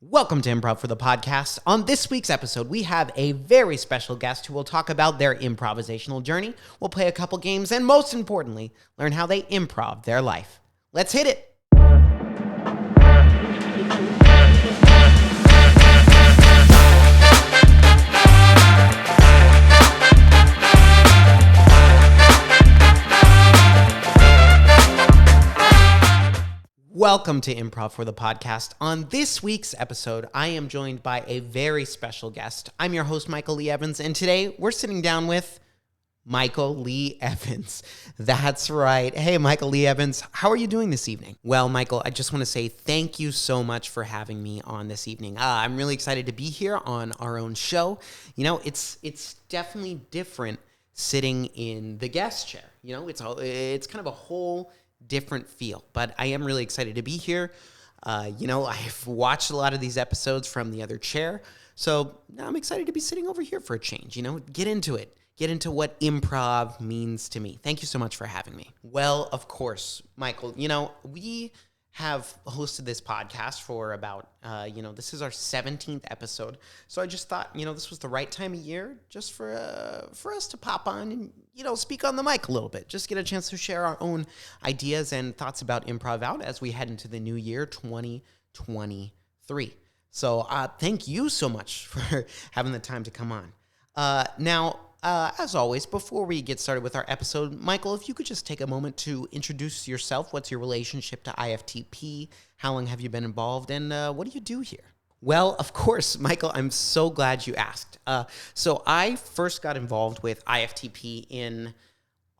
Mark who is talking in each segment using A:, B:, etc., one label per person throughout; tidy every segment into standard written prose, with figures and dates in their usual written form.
A: Welcome to Improv for the podcast. On this week's episode, we have a very special guest who will talk about their improvisational journey. We'll play a couple games and, most importantly, learn how they improv their life. Let's hit it. Welcome to Improv for the podcast. On this week's episode, I am joined by a very special guest. I'm your host, Michael Lee Evans, and today we're sitting down with Michael Lee Evans. That's right. Hey, Michael Lee Evans, how are you doing this evening? Well, Michael, I just want to say thank you so much for having me on this evening. I'm really excited to be here on our own show. You know, it's definitely different sitting in the guest chair. You know, it's kind of a whole different feel, but I am really excited to be here. I've watched a lot of these episodes from the other chair, so now I'm excited to be sitting over here for a change. Get into it. Get into what improv means to me. Thank you so much for having me. Well, of course, Michael, we have hosted this podcast for about, this is our 17th episode. So I just thought, this was the right time of year just for us to pop on and, speak on the mic a little bit. Just get a chance to share our own ideas and thoughts about improv out as we head into the new year, 2023. So thank you so much for having the time to come on. As always, before we get started with our episode, Michael, if you could just take a moment to introduce yourself. What's your relationship to IFTP? How long have you been involved? And what do you do here? Well, of course, Michael, I'm so glad you asked. So I first got involved with IFTP in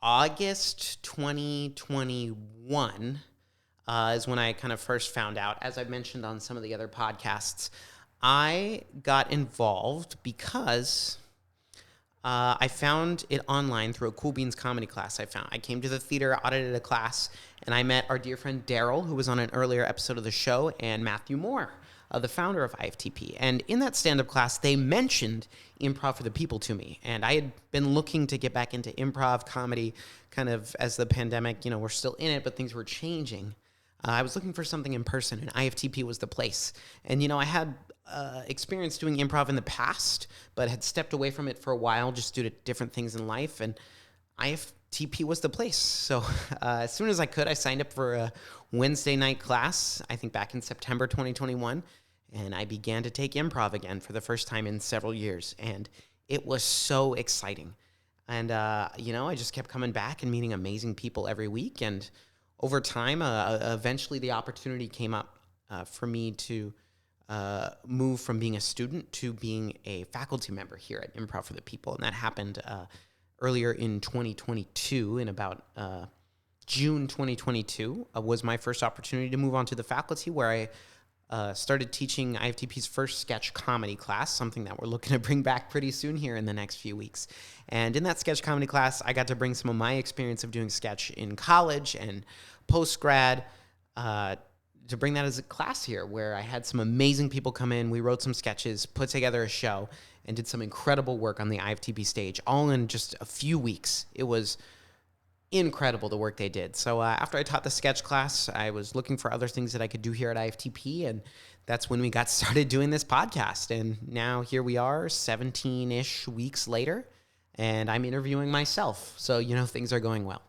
A: August 2021 is when I kind of first found out. As I've mentioned on some of the other podcasts, I got involved because I found it online through a Cool Beans comedy class I came to the theater, audited a class, and I met our dear friend Daryl, who was on an earlier episode of the show, and Matthew Moore, the founder of IFTP. And in that stand-up class, they mentioned Improv for the People to me. And I had been looking to get back into improv comedy kind of as the pandemic, we're still in it, but things were changing. I was looking for something in person, and IFTP was the place. And, I had experience doing improv in the past, but had stepped away from it for a while just due to different things in life, and IFTP was the place. So as soon as I could, I signed up for a Wednesday night class, I think back in September 2021, and I began to take improv again for the first time in several years, and it was so exciting. And, I just kept coming back and meeting amazing people every week, and over time, eventually the opportunity came up for me to move from being a student to being a faculty member here at Improv for the People. And that happened earlier in 2022, in about June 2022 was my first opportunity to move on to the faculty, where I started teaching IFTP's first sketch comedy class, something that we're looking to bring back pretty soon here in the next few weeks. And in that sketch comedy class, I got to bring some of my experience of doing sketch in college and post-grad to bring that as a class here, where I had some amazing people come in. We wrote some sketches, put together a show, and did some incredible work on the IFTP stage, all in just a few weeks. It was incredible, the work they did. So after I taught the sketch class, I was looking for other things that I could do here at IFTP, and that's when we got started doing this podcast. And now here we are, 17-ish weeks later, and I'm interviewing myself. So, things are going well.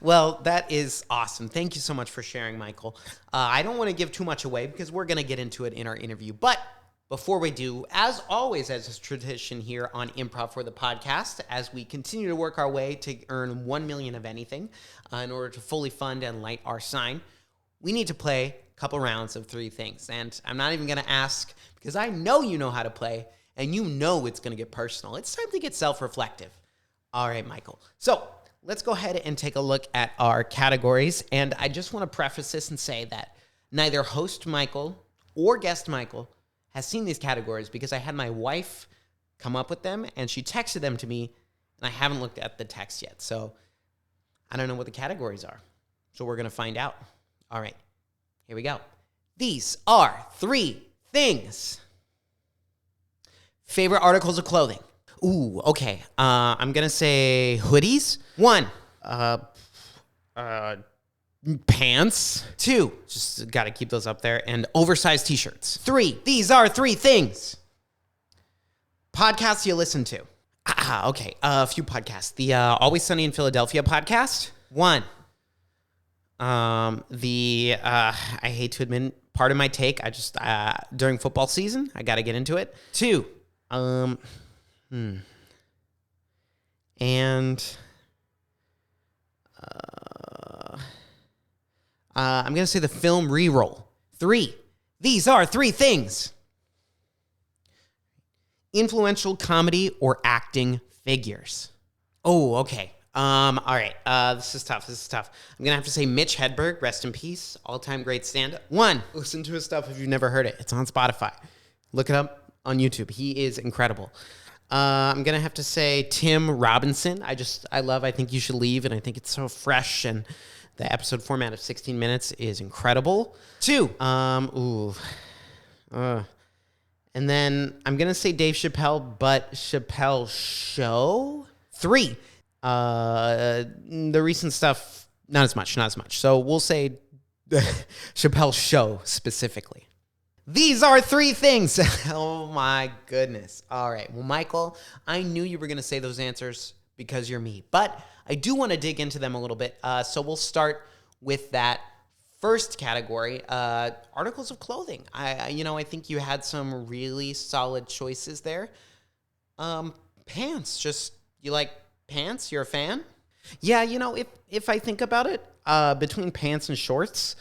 A: Well, that is awesome. Thank you so much for sharing, Michael. I don't want to give too much away because we're going to get into it in our interview. But before we do, as always, as is tradition here on Improv for the podcast, as we continue to work our way to earn 1 million of anything in order to fully fund and light our sign, we need to play a couple rounds of 3 things. And I'm not even going to ask because I know you know how to play and it's going to get personal. It's time to get self-reflective. All right, Michael. So let's go ahead and take a look at our categories. And I just want to preface this and say that neither host Michael or guest Michael has seen these categories because I had my wife come up with them and she texted them to me and I haven't looked at the text yet. So I don't know what the categories are. So we're going to find out. All right, here we go. These are 3 things. Favorite articles of clothing. Ooh, okay. I'm going to say hoodies. 1, Pants. 2, just got to keep those up there. And oversized t-shirts. 3, these are 3 things. Podcasts you listen to. Okay. A few podcasts. The Always Sunny in Philadelphia podcast. 1. I hate to admit, part of my take, I just, during football season, I got to get into it. 2. I'm going to say the film Reroll. 3. These are 3 things. Influential comedy or acting figures. Oh, okay. All right. This is tough. I'm going to have to say Mitch Hedberg, rest in peace, all-time great stand-up. 1, listen to his stuff if you've never heard it. It's on Spotify. Look it up on YouTube. He is incredible. I'm going to have to say Tim Robinson. I think you should leave, and I think it's so fresh, and the episode format of 16 minutes is incredible. 2, and then I'm going to say Dave Chappelle, but Chappelle Show. 3, the recent stuff, not as much. So we'll say Chappelle Show specifically. These are 3 things. Oh my goodness. All right. Well, Michael, I knew you were going to say those answers because you're me, but I do want to dig into them a little bit. So we'll start with that first category, articles of clothing. I think you had some really solid choices there. Pants, you like pants? You're a fan? Yeah, if I think about it, between pants and shorts,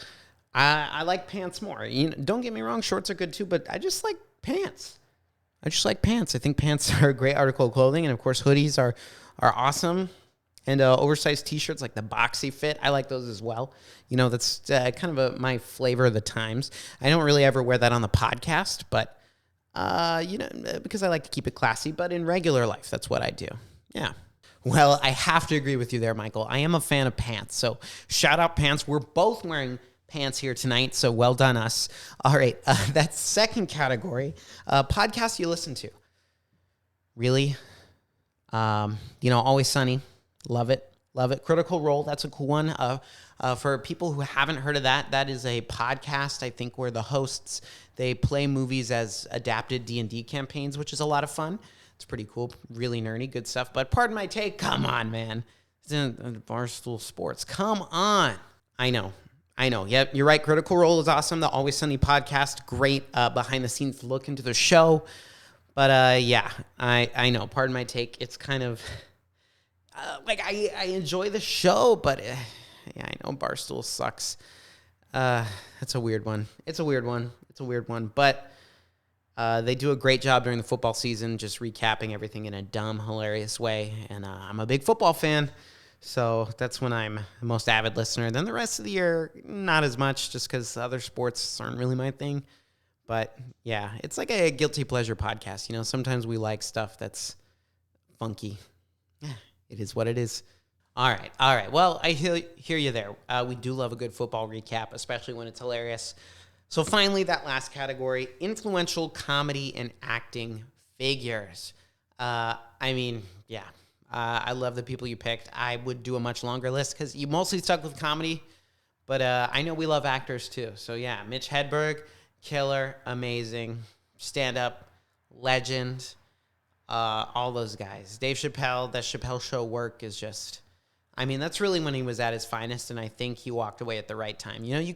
A: I like pants more. Don't get me wrong, shorts are good too, but I just like pants. I think pants are a great article of clothing, and of course, hoodies are awesome. And oversized t-shirts like the boxy fit, I like those as well. That's kind of my flavor of the times. I don't really ever wear that on the podcast, but because I like to keep it classy. But in regular life, that's what I do. Yeah. Well, I have to agree with you there, Michael. I am a fan of pants. So shout out pants. We're both wearing pants here tonight, so well done us. All right, that second category, podcasts you listen to. Really? Always Sunny. Love it. Critical Role, that's a cool one. For people who haven't heard of that is a podcast, I think, where the hosts, they play movies as adapted D&D campaigns, which is a lot of fun. It's pretty cool, really nerdy, good stuff. But pardon my take, come on, man. It's in Barstool Sports. Come on. I know. Yep, you're right. Critical Role is awesome. The Always Sunny podcast, great behind-the-scenes look into the show. But, yeah, I know. Pardon my take. It's kind of... I enjoy the show, but yeah, I know Barstool sucks. That's a weird one. It's a weird one. But they do a great job during the football season, just recapping everything in a dumb, hilarious way. And I'm a big football fan, so that's when I'm the most avid listener. Then the rest of the year, not as much, just because other sports aren't really my thing. But yeah, it's like a guilty pleasure podcast. Sometimes we like stuff that's funky. It is what it is. All right. Well, I hear you there. We do love a good football recap, especially when it's hilarious. So finally, that last category, influential comedy and acting figures. I love the people you picked. I would do a much longer list because you mostly stuck with comedy, but I know we love actors too. So yeah, Mitch Hedberg, killer, amazing, stand-up, legend. All those guys. Dave Chappelle, that Chappelle Show work is just, that's really when he was at his finest, and I think he walked away at the right time. You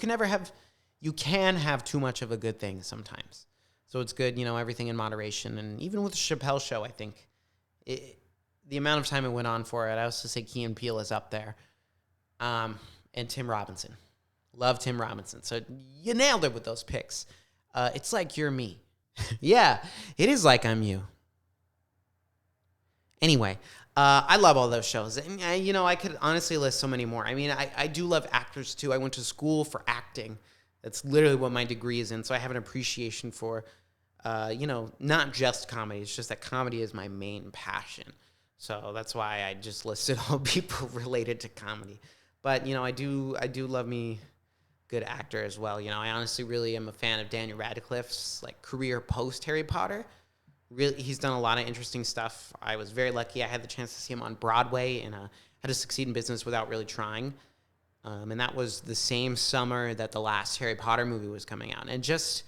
A: can have too much of a good thing sometimes. So it's good, everything in moderation. And even with the Chappelle Show, I think the amount of time it went on for it, I also say Key and Peele is up there. And Tim Robinson. Love Tim Robinson. So you nailed it with those picks. It's like you're me. Yeah, it is like I'm you. Anyway, I love all those shows. And, I could honestly list so many more. I do love actors, too. I went to school for acting. That's literally what my degree is in. So I have an appreciation for, not just comedy. It's just that comedy is my main passion. So that's why I just listed all people related to comedy. But, I do love me good actor as well. I honestly really am a fan of Daniel Radcliffe's, career post-Harry Potter. Really, he's done a lot of interesting stuff. I was very lucky. I had the chance to see him on Broadway and How to Succeed in Business Without Really Trying. And that was the same summer that the last Harry Potter movie was coming out. And just,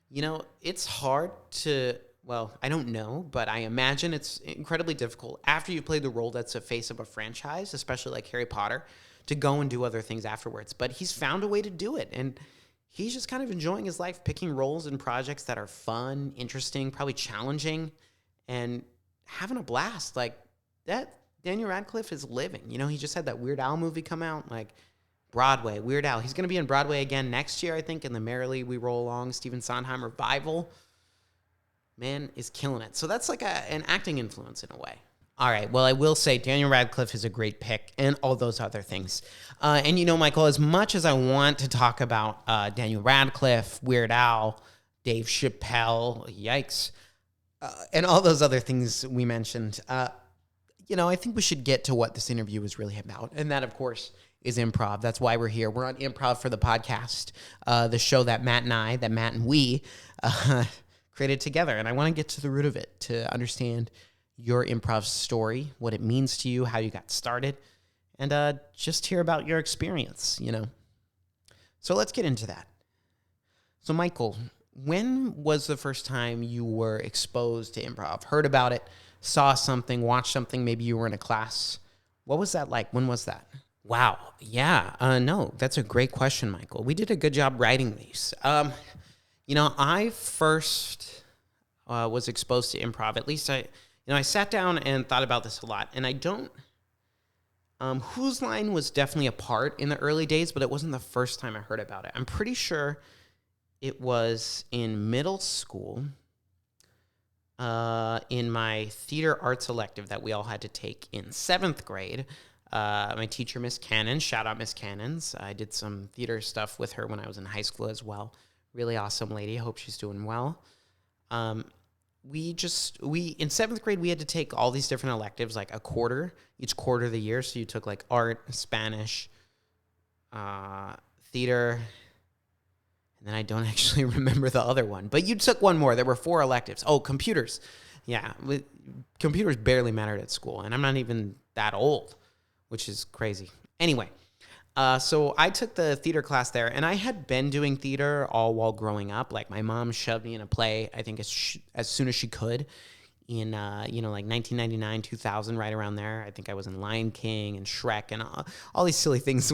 A: it's hard to, well, I don't know, but I imagine it's incredibly difficult after you play the role that's a face of a franchise, especially like Harry Potter, to go and do other things afterwards. But he's found a way to do it. And he's just kind of enjoying his life, picking roles in projects that are fun, interesting, probably challenging, and having a blast. Like that, Daniel Radcliffe is living. He just had that Weird Al movie come out, like Broadway, Weird Al. He's going to be in Broadway again next year, I think, in the Merrily We Roll Along Stephen Sondheim revival. Man is killing it. So that's like an acting influence in a way. All right. Well, I will say Daniel Radcliffe is a great pick and all those other things. And Michael, as much as I want to talk about Daniel Radcliffe, Weird Al, Dave Chappelle, yikes, and all those other things we mentioned, I think we should get to what this interview is really about. And that, of course, is improv. That's why we're here. We're on Improv for the Podcast, the show that Matt and we created together. And I want to get to the root of it, to understand your improv story, what it means to you, how you got started, and just hear about your experience, So let's get into that. So Michael, when was the first time you were exposed to improv? Heard about it, saw something, watched something, maybe you were in a class. What was that like? When was that? Wow. Yeah. No, that's a great question, Michael. We did a good job writing these. I first was exposed to improv. At least I sat down and thought about this a lot, and I don't, Whose Line was definitely a part in the early days, but it wasn't the first time I heard about it. I'm pretty sure it was in middle school, in my theater arts elective that we all had to take in 7th grade. My teacher, Miss Cannon, shout out Miss Cannons. I did some theater stuff with her when I was in high school as well. Really awesome lady. I hope she's doing well. In 7th grade, we had to take all these different electives, like each quarter of the year. So you took like art, Spanish, theater, and then I don't actually remember the other one. But you took one more. There were 4 electives. Oh, computers. Yeah, computers barely mattered at school, and I'm not even that old, which is crazy. Anyway, so I took the theater class there, and I had been doing theater all while growing up. Like my mom shoved me in a play, I think as soon as she could, in like 1999, 2000, right around there. I think I was in Lion King and Shrek and all these silly things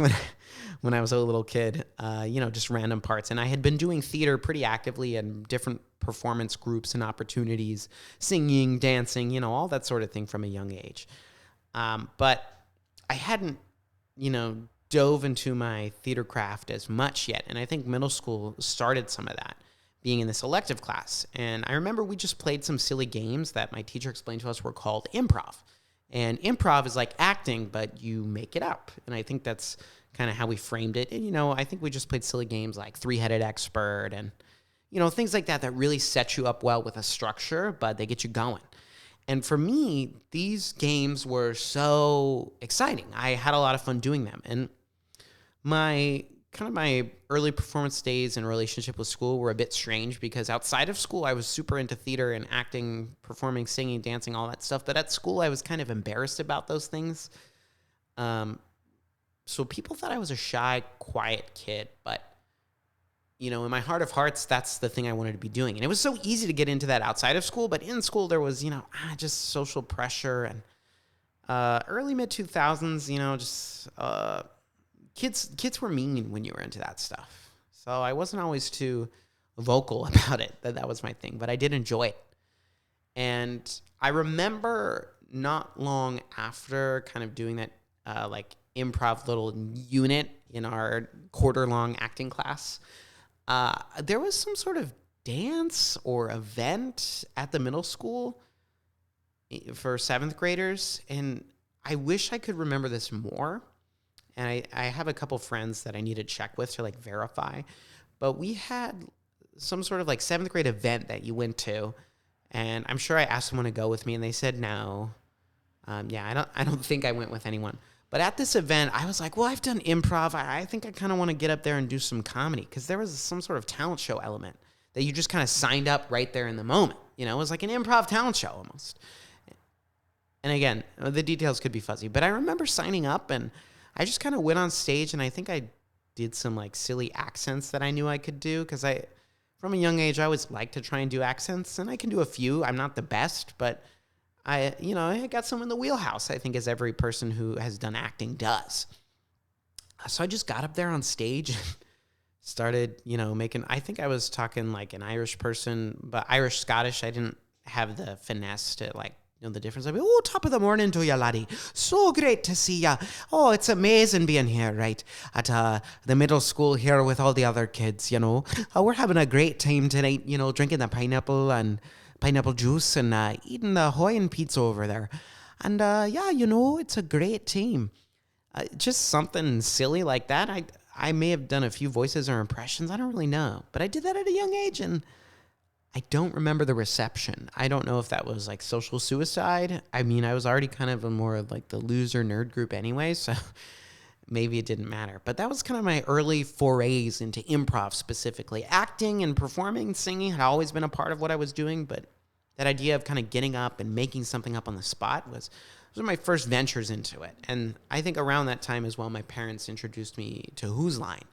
A: when I was a little kid. Just random parts. And I had been doing theater pretty actively in different performance groups and opportunities, singing, dancing, all that sort of thing from a young age. But I hadn't, dove into my theater craft as much yet. And I think middle school started some of that, being in this elective class. And I remember we just played some silly games that my teacher explained to us were called improv. And improv is like acting, but you make it up. And I think that's kind of how we framed it. And, I think we just played silly games like Three-Headed Expert and, things like that really set you up well with a structure, but they get you going. And for me, these games were so exciting. I had a lot of fun doing them. And my early performance days and relationship with school were a bit strange because outside of school, I was super into theater and acting, performing, singing, dancing, all that stuff. But at school, I was kind of embarrassed about those things. So people thought I was a shy, quiet kid. But, in my heart of hearts, that's the thing I wanted to be doing. And it was so easy to get into that outside of school. But in school, there was, just social pressure. And early mid-2000s, kids were mean when you were into that stuff. So I wasn't always too vocal about it, that was my thing, but I did enjoy it. And I remember not long after kind of doing that like improv little unit in our quarter-long acting class, there was some sort of dance or event at the middle school for 7th graders, and I wish I could remember this more. And I have a couple friends that I need to check with to like verify. But we had some sort of like 7th grade event that you went to. And I'm sure I asked someone to go with me and they said no. I don't think I went with anyone. But at this event, I was like, well, I've done improv. I think I kind of want to get up there and do some comedy. Because there was some sort of talent show element that you just kind of signed up right there in the moment. It was like an improv talent show almost. And again, the details could be fuzzy. But I remember signing up and I just kind of went on stage, and I think I did some like silly accents that I knew I could do, because from a young age, I always liked to try and do accents, and I can do a few. I'm not the best, but I got some in the wheelhouse, I think, as every person who has done acting does. So I just got up there on stage and started, I think I was talking like an Irish person, but Irish Scottish. I didn't have the finesse to like, the difference. I'd be, oh, top of the morning to you, laddie. So great to see ya. Oh, it's amazing being here, right, at the middle school here with all the other kids, we're having a great time tonight, drinking the pineapple juice and eating the Hawaiian pizza over there. And it's a great team. Just something silly like that. I may have done a few voices or impressions. I don't really know. But I did that at a young age, and I don't remember the reception. I don't know if that was like social suicide. I mean, I was already kind of a more of like the loser nerd group anyway, so maybe it didn't matter. But that was kind of my early forays into improv specifically. Acting and performing, singing had always been a part of what I was doing, but that idea of kind of getting up and making something up on the spot those were my first ventures into it. And I think around that time as well, my parents introduced me to Whose Line.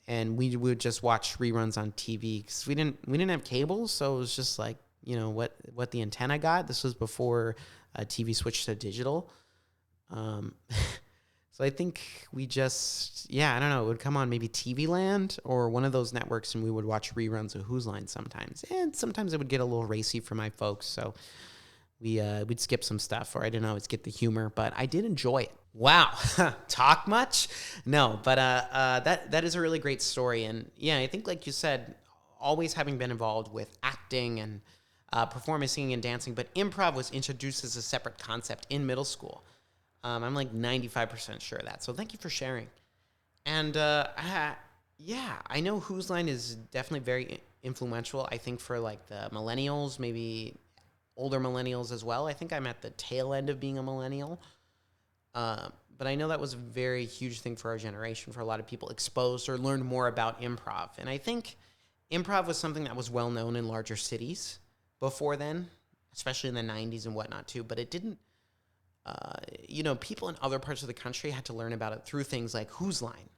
A: And we would just watch reruns on TV, because we didn't have cable, so it was just like, what the antenna got. This was before TV switched to digital. So I think we just, I don't know, it would come on maybe TV Land or one of those networks, and we would watch reruns of Whose Line sometimes. And sometimes it would get a little racy for my folks, so we'd skip some stuff, or I didn't always get the humor, but I did enjoy it. Wow. Talk much? No, but that is a really great story. And I think, like you said, always having been involved with acting and performing, singing, and dancing, but improv was introduced as a separate concept in middle school. I'm like 95% sure of that. So thank you for sharing. And I know Whose Line is definitely very influential, I think, for like the millennials, maybe older millennials as well. I think I'm at the tail end of being a millennial. But I know that was a very huge thing for our generation, for a lot of people exposed or learned more about improv. And I think improv was something that was well known in larger cities before then, especially in the 90s and whatnot too. But it didn't, people in other parts of the country had to learn about it through things like Whose Line.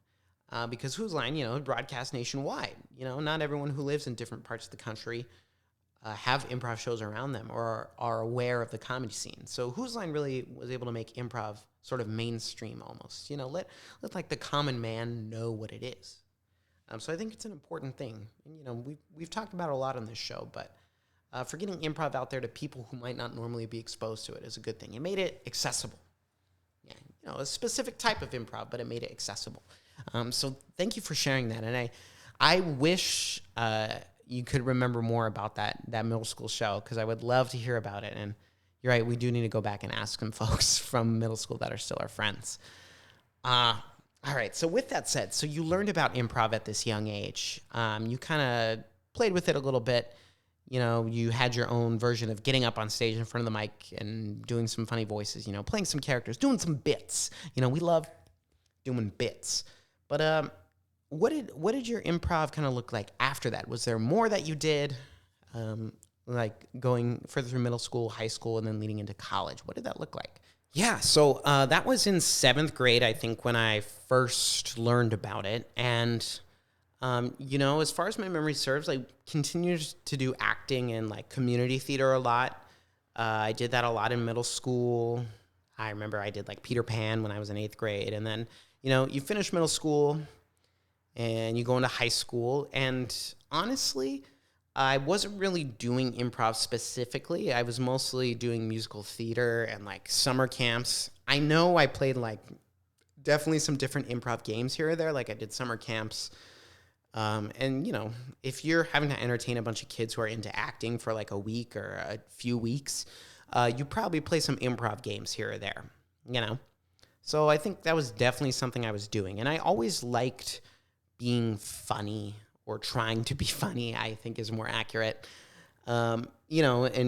A: Because Whose Line, broadcast nationwide. Not everyone who lives in different parts of the country have improv shows around them or are aware of the comedy scene. So Whose Line really was able to make improv sort of mainstream almost. Let like the common man know what it is. So I think it's an important thing. And, we've talked about it a lot on this show, but for getting improv out there to people who might not normally be exposed to it is a good thing. It made it accessible. A specific type of improv, but it made it accessible. So thank you for sharing that. And I wish you could remember more about that middle school show, because I would love to hear about it. And you're right, we do need to go back and ask some folks from middle school that are still our friends. All right, so with that said, so you learned about improv at this young age. You kind of played with it a little bit. You had your own version of getting up on stage in front of the mic and doing some funny voices, playing some characters, doing some bits. We love doing bits. But what did your improv kind of look like after that? Was there more that you did, like going further through middle school, high school, and then leading into college? What did that look like? Yeah, so that was in 7th grade, I think, when I first learned about it. And, as far as my memory serves, I continued to do acting and like community theater a lot. I did that a lot in middle school. I remember I did like Peter Pan when I was in 8th grade. And then, you finish middle school and you go into high school. And honestly, I wasn't really doing improv specifically. I was mostly doing musical theater and like summer camps. I know I played like definitely some different improv games here or there. Like I did summer camps. And if you're having to entertain a bunch of kids who are into acting for like a week or a few weeks, you probably play some improv games here or there, So I think that was definitely something I was doing. And I always liked being funny, or trying to be funny, I think is more accurate, and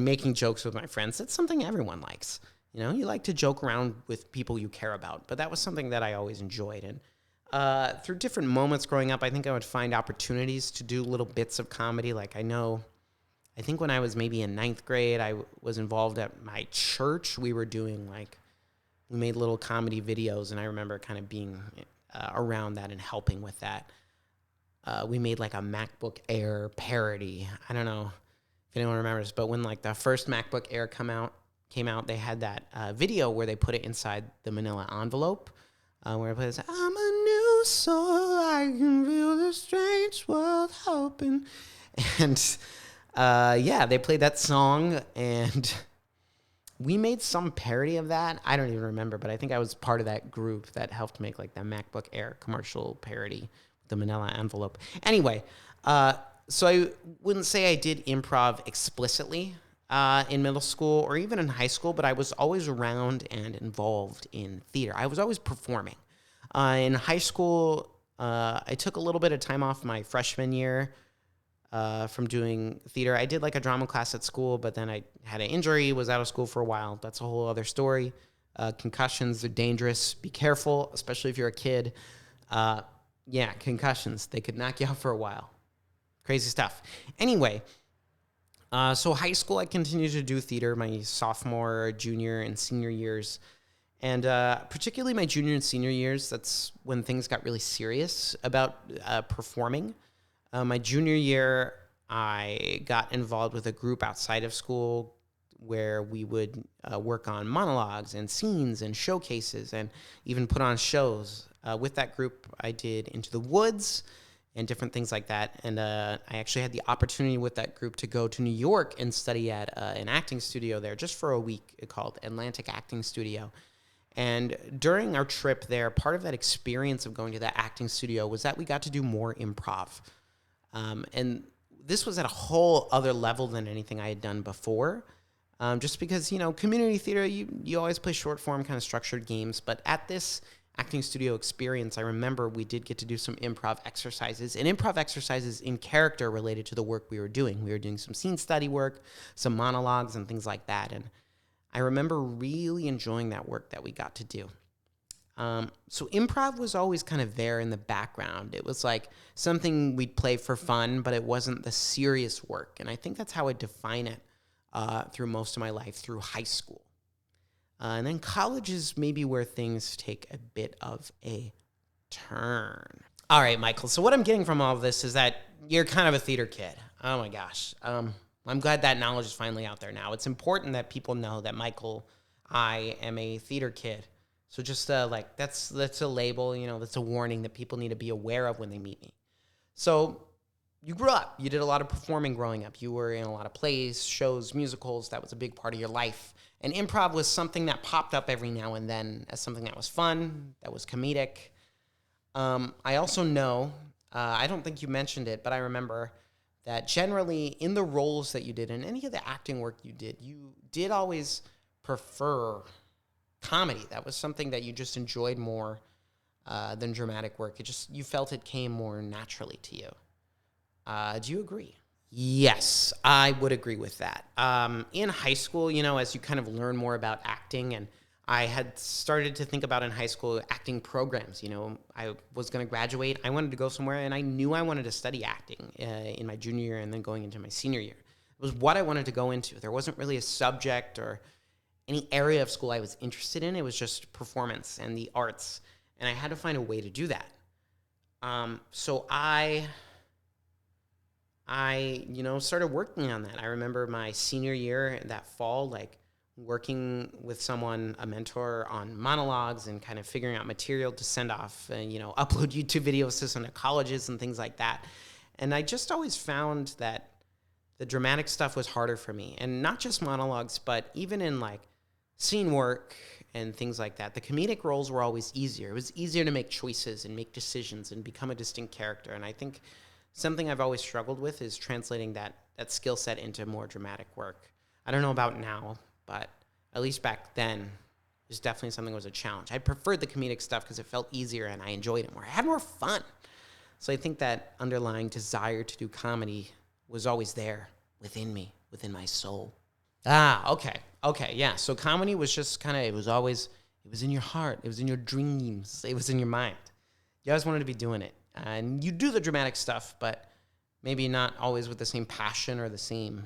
A: making jokes with my friends. That's something everyone likes. You like to joke around with people you care about, but that was something that I always enjoyed. And through different moments growing up, I think I would find opportunities to do little bits of comedy. Like I think when I was maybe in 9th grade, I was involved at my church. We were doing like we made little comedy videos, and I remember kind of being around that and helping with that. We made like a MacBook Air parody. I don't know if anyone remembers, but when like the first MacBook Air came out, they had that video where they put it inside the manila envelope, where it plays, I'm a new soul, I can feel the strange world hoping. And they played that song, and we made some parody of that. I don't even remember, but I think I was part of that group that helped make like the MacBook Air commercial parody with the manila envelope. Anyway, so I wouldn't say I did improv explicitly in middle school or even in high school, but I was always around and involved in theater. I was always performing. In high school, I took a little bit of time off my freshman year from doing theater. I did like a drama class at school, but then I had an injury, was out of school for a while. That's a whole other story. Concussions are dangerous. Be careful, especially if you're a kid. Concussions, they could knock you out for a while. Crazy stuff. Anyway, so high school, I continued to do theater my sophomore, junior, and senior years. And particularly my junior and senior years, that's when things got really serious about performing. My junior year, I got involved with a group outside of school where we would work on monologues and scenes and showcases and even put on shows. With that group, I did Into the Woods and different things like that. And I actually had the opportunity with that group to go to New York and study at an acting studio there just for a week called Atlantic Acting Studio. And during our trip there, part of that experience of going to that acting studio was that we got to do more improv. And this was at a whole other level than anything I had done before. Just because, community theater, you always play short form kind of structured games. But at this acting studio experience, I remember we did get to do some improv exercises, and improv exercises in character related to the work we were doing. We were doing some scene study work, some monologues and things like that. And I remember really enjoying that work that we got to do. So improv was always kind of there in the background. It was like something we'd play for fun, but it wasn't the serious work. And I think that's how I define it through most of my life, through high school. And then college is maybe where things take a bit of a turn. All right, Michael. So what I'm getting from all of this is that you're kind of a theater kid. Oh my gosh. I'm glad that knowledge is finally out there now. It's important that people know that I am a theater kid. So just that's a label, that's a warning that people need to be aware of when they meet me. So you grew up. You did a lot of performing growing up. You were in a lot of plays, shows, musicals. That was a big part of your life. And improv was something that popped up every now and then as something that was fun, that was comedic. I also know, I don't think you mentioned it, but I remember that generally in the roles that you did, in any of the acting work you did always prefer comedy. That was something that you just enjoyed more than dramatic work. You felt it came more naturally to you. Do you agree? Yes, I would agree with that. In high school, as you kind of learn more about acting, and I had started to think about in high school acting programs. I was going to graduate. I wanted to go somewhere, and I knew I wanted to study acting in my junior year and then going into my senior year. It was what I wanted to go into. There wasn't really a subject or any area of school I was interested in. It was just performance and the arts, and I had to find a way to do that. So I started working on that. I remember my senior year that fall, working with someone, a mentor, on monologues and kind of figuring out material to send off and, upload YouTube videos to some colleges and things like that. And I just always found that the dramatic stuff was harder for me. And not just monologues, but even in scene work and things like that, the comedic roles were always easier. It was easier to make choices and make decisions and become a distinct character. And I think something I've always struggled with is translating that skill set into more dramatic work. I don't know about now, but at least back then, it was definitely something that was a challenge. I preferred the comedic stuff because it felt easier and I enjoyed it more. I had more fun. So I think that underlying desire to do comedy was always there within me, within my soul. Okay, yeah. So comedy was just it was in your heart. It was in your dreams. It was in your mind. You always wanted to be doing it. And you do the dramatic stuff, but maybe not always with the same passion or the same,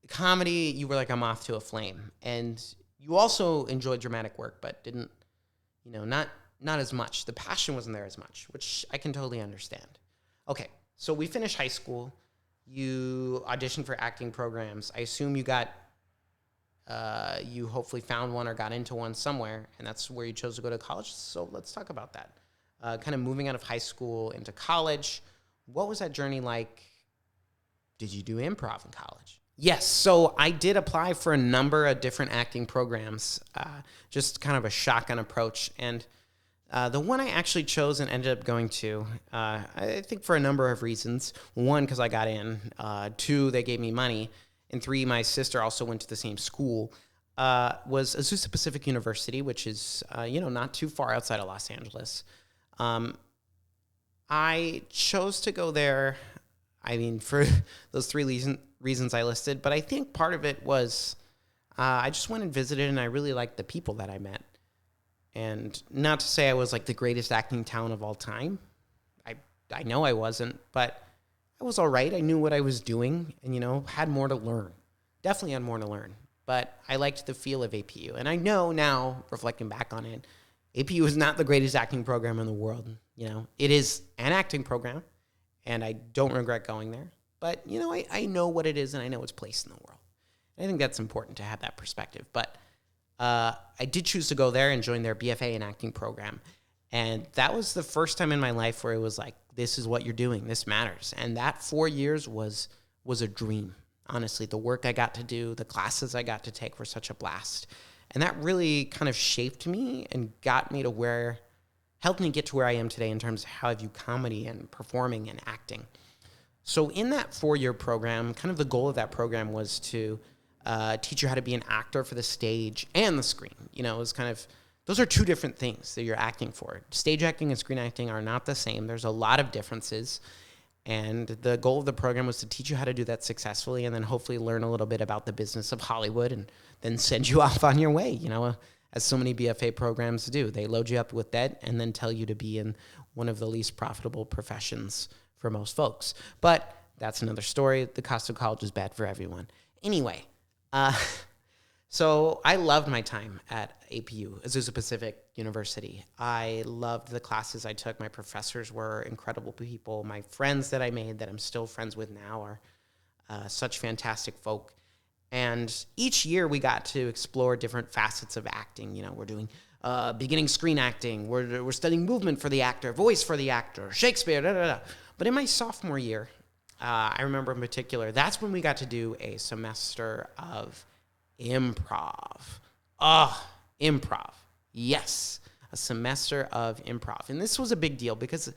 A: comedy, you were like a moth to a flame. And you also enjoyed dramatic work, but didn't, not as much. The passion wasn't there as much, which I can totally understand. Okay, so we finished high school. You auditioned for acting programs. I assume you hopefully found one or got into one somewhere, and that's where you chose to go to college. So let's talk about that. Kind of moving out of high school into college. What was that journey like? Did you do improv in college? Yes, so I did apply for a number of different acting programs, just kind of a shotgun approach. And the one I actually chose and ended up going to, I think for a number of reasons. One, because I got in. Two, they gave me money. And three, my sister also went to the same school, was Azusa Pacific University, which is, not too far outside of Los Angeles. I chose to go there, for those three reasons I listed, but I think part of it was I just went and visited, and I really liked the people that I met. And not to say I was like the greatest acting talent of all time. I know I wasn't, but I was all right. I knew what I was doing and, had more to learn. Definitely had more to learn. But I liked the feel of APU. And I know now, reflecting back on it, APU is not the greatest acting program in the world. It is an acting program, and I don't regret going there. But, I know what it is, and I know its place in the world. And I think that's important to have that perspective. But I did choose to go there and join their BFA in acting program. And that was the first time in my life where it was like, this is what you're doing. This matters. And that 4 years was a dream. Honestly, the work I got to do, the classes I got to take were such a blast. And that really kind of shaped me and helped me get to where I am today in terms of how I view comedy and performing and acting. So in that 4-year program, kind of the goal of that program was to teach you how to be an actor for the stage and the screen. It was kind of, those are two different things that you're acting for. Stage acting and screen acting are not the same. There's a lot of differences. And the goal of the program was to teach you how to do that successfully and then hopefully learn a little bit about the business of Hollywood and then send you off on your way, as so many BFA programs do. They load you up with debt and then tell you to be in one of the least profitable professions for most folks. But that's another story. The cost of college is bad for everyone. Anyway, so I loved my time at APU, Azusa Pacific University. I loved the classes I took. My professors were incredible people. My friends that I made that I'm still friends with now are such fantastic folk. And each year we got to explore different facets of acting. We're doing beginning screen acting. We're studying movement for the actor, voice for the actor, Shakespeare, da. But in my sophomore year, I remember in particular, that's when we got to do a semester of improv. Improv. Yes, a semester of improv. And this was a big deal because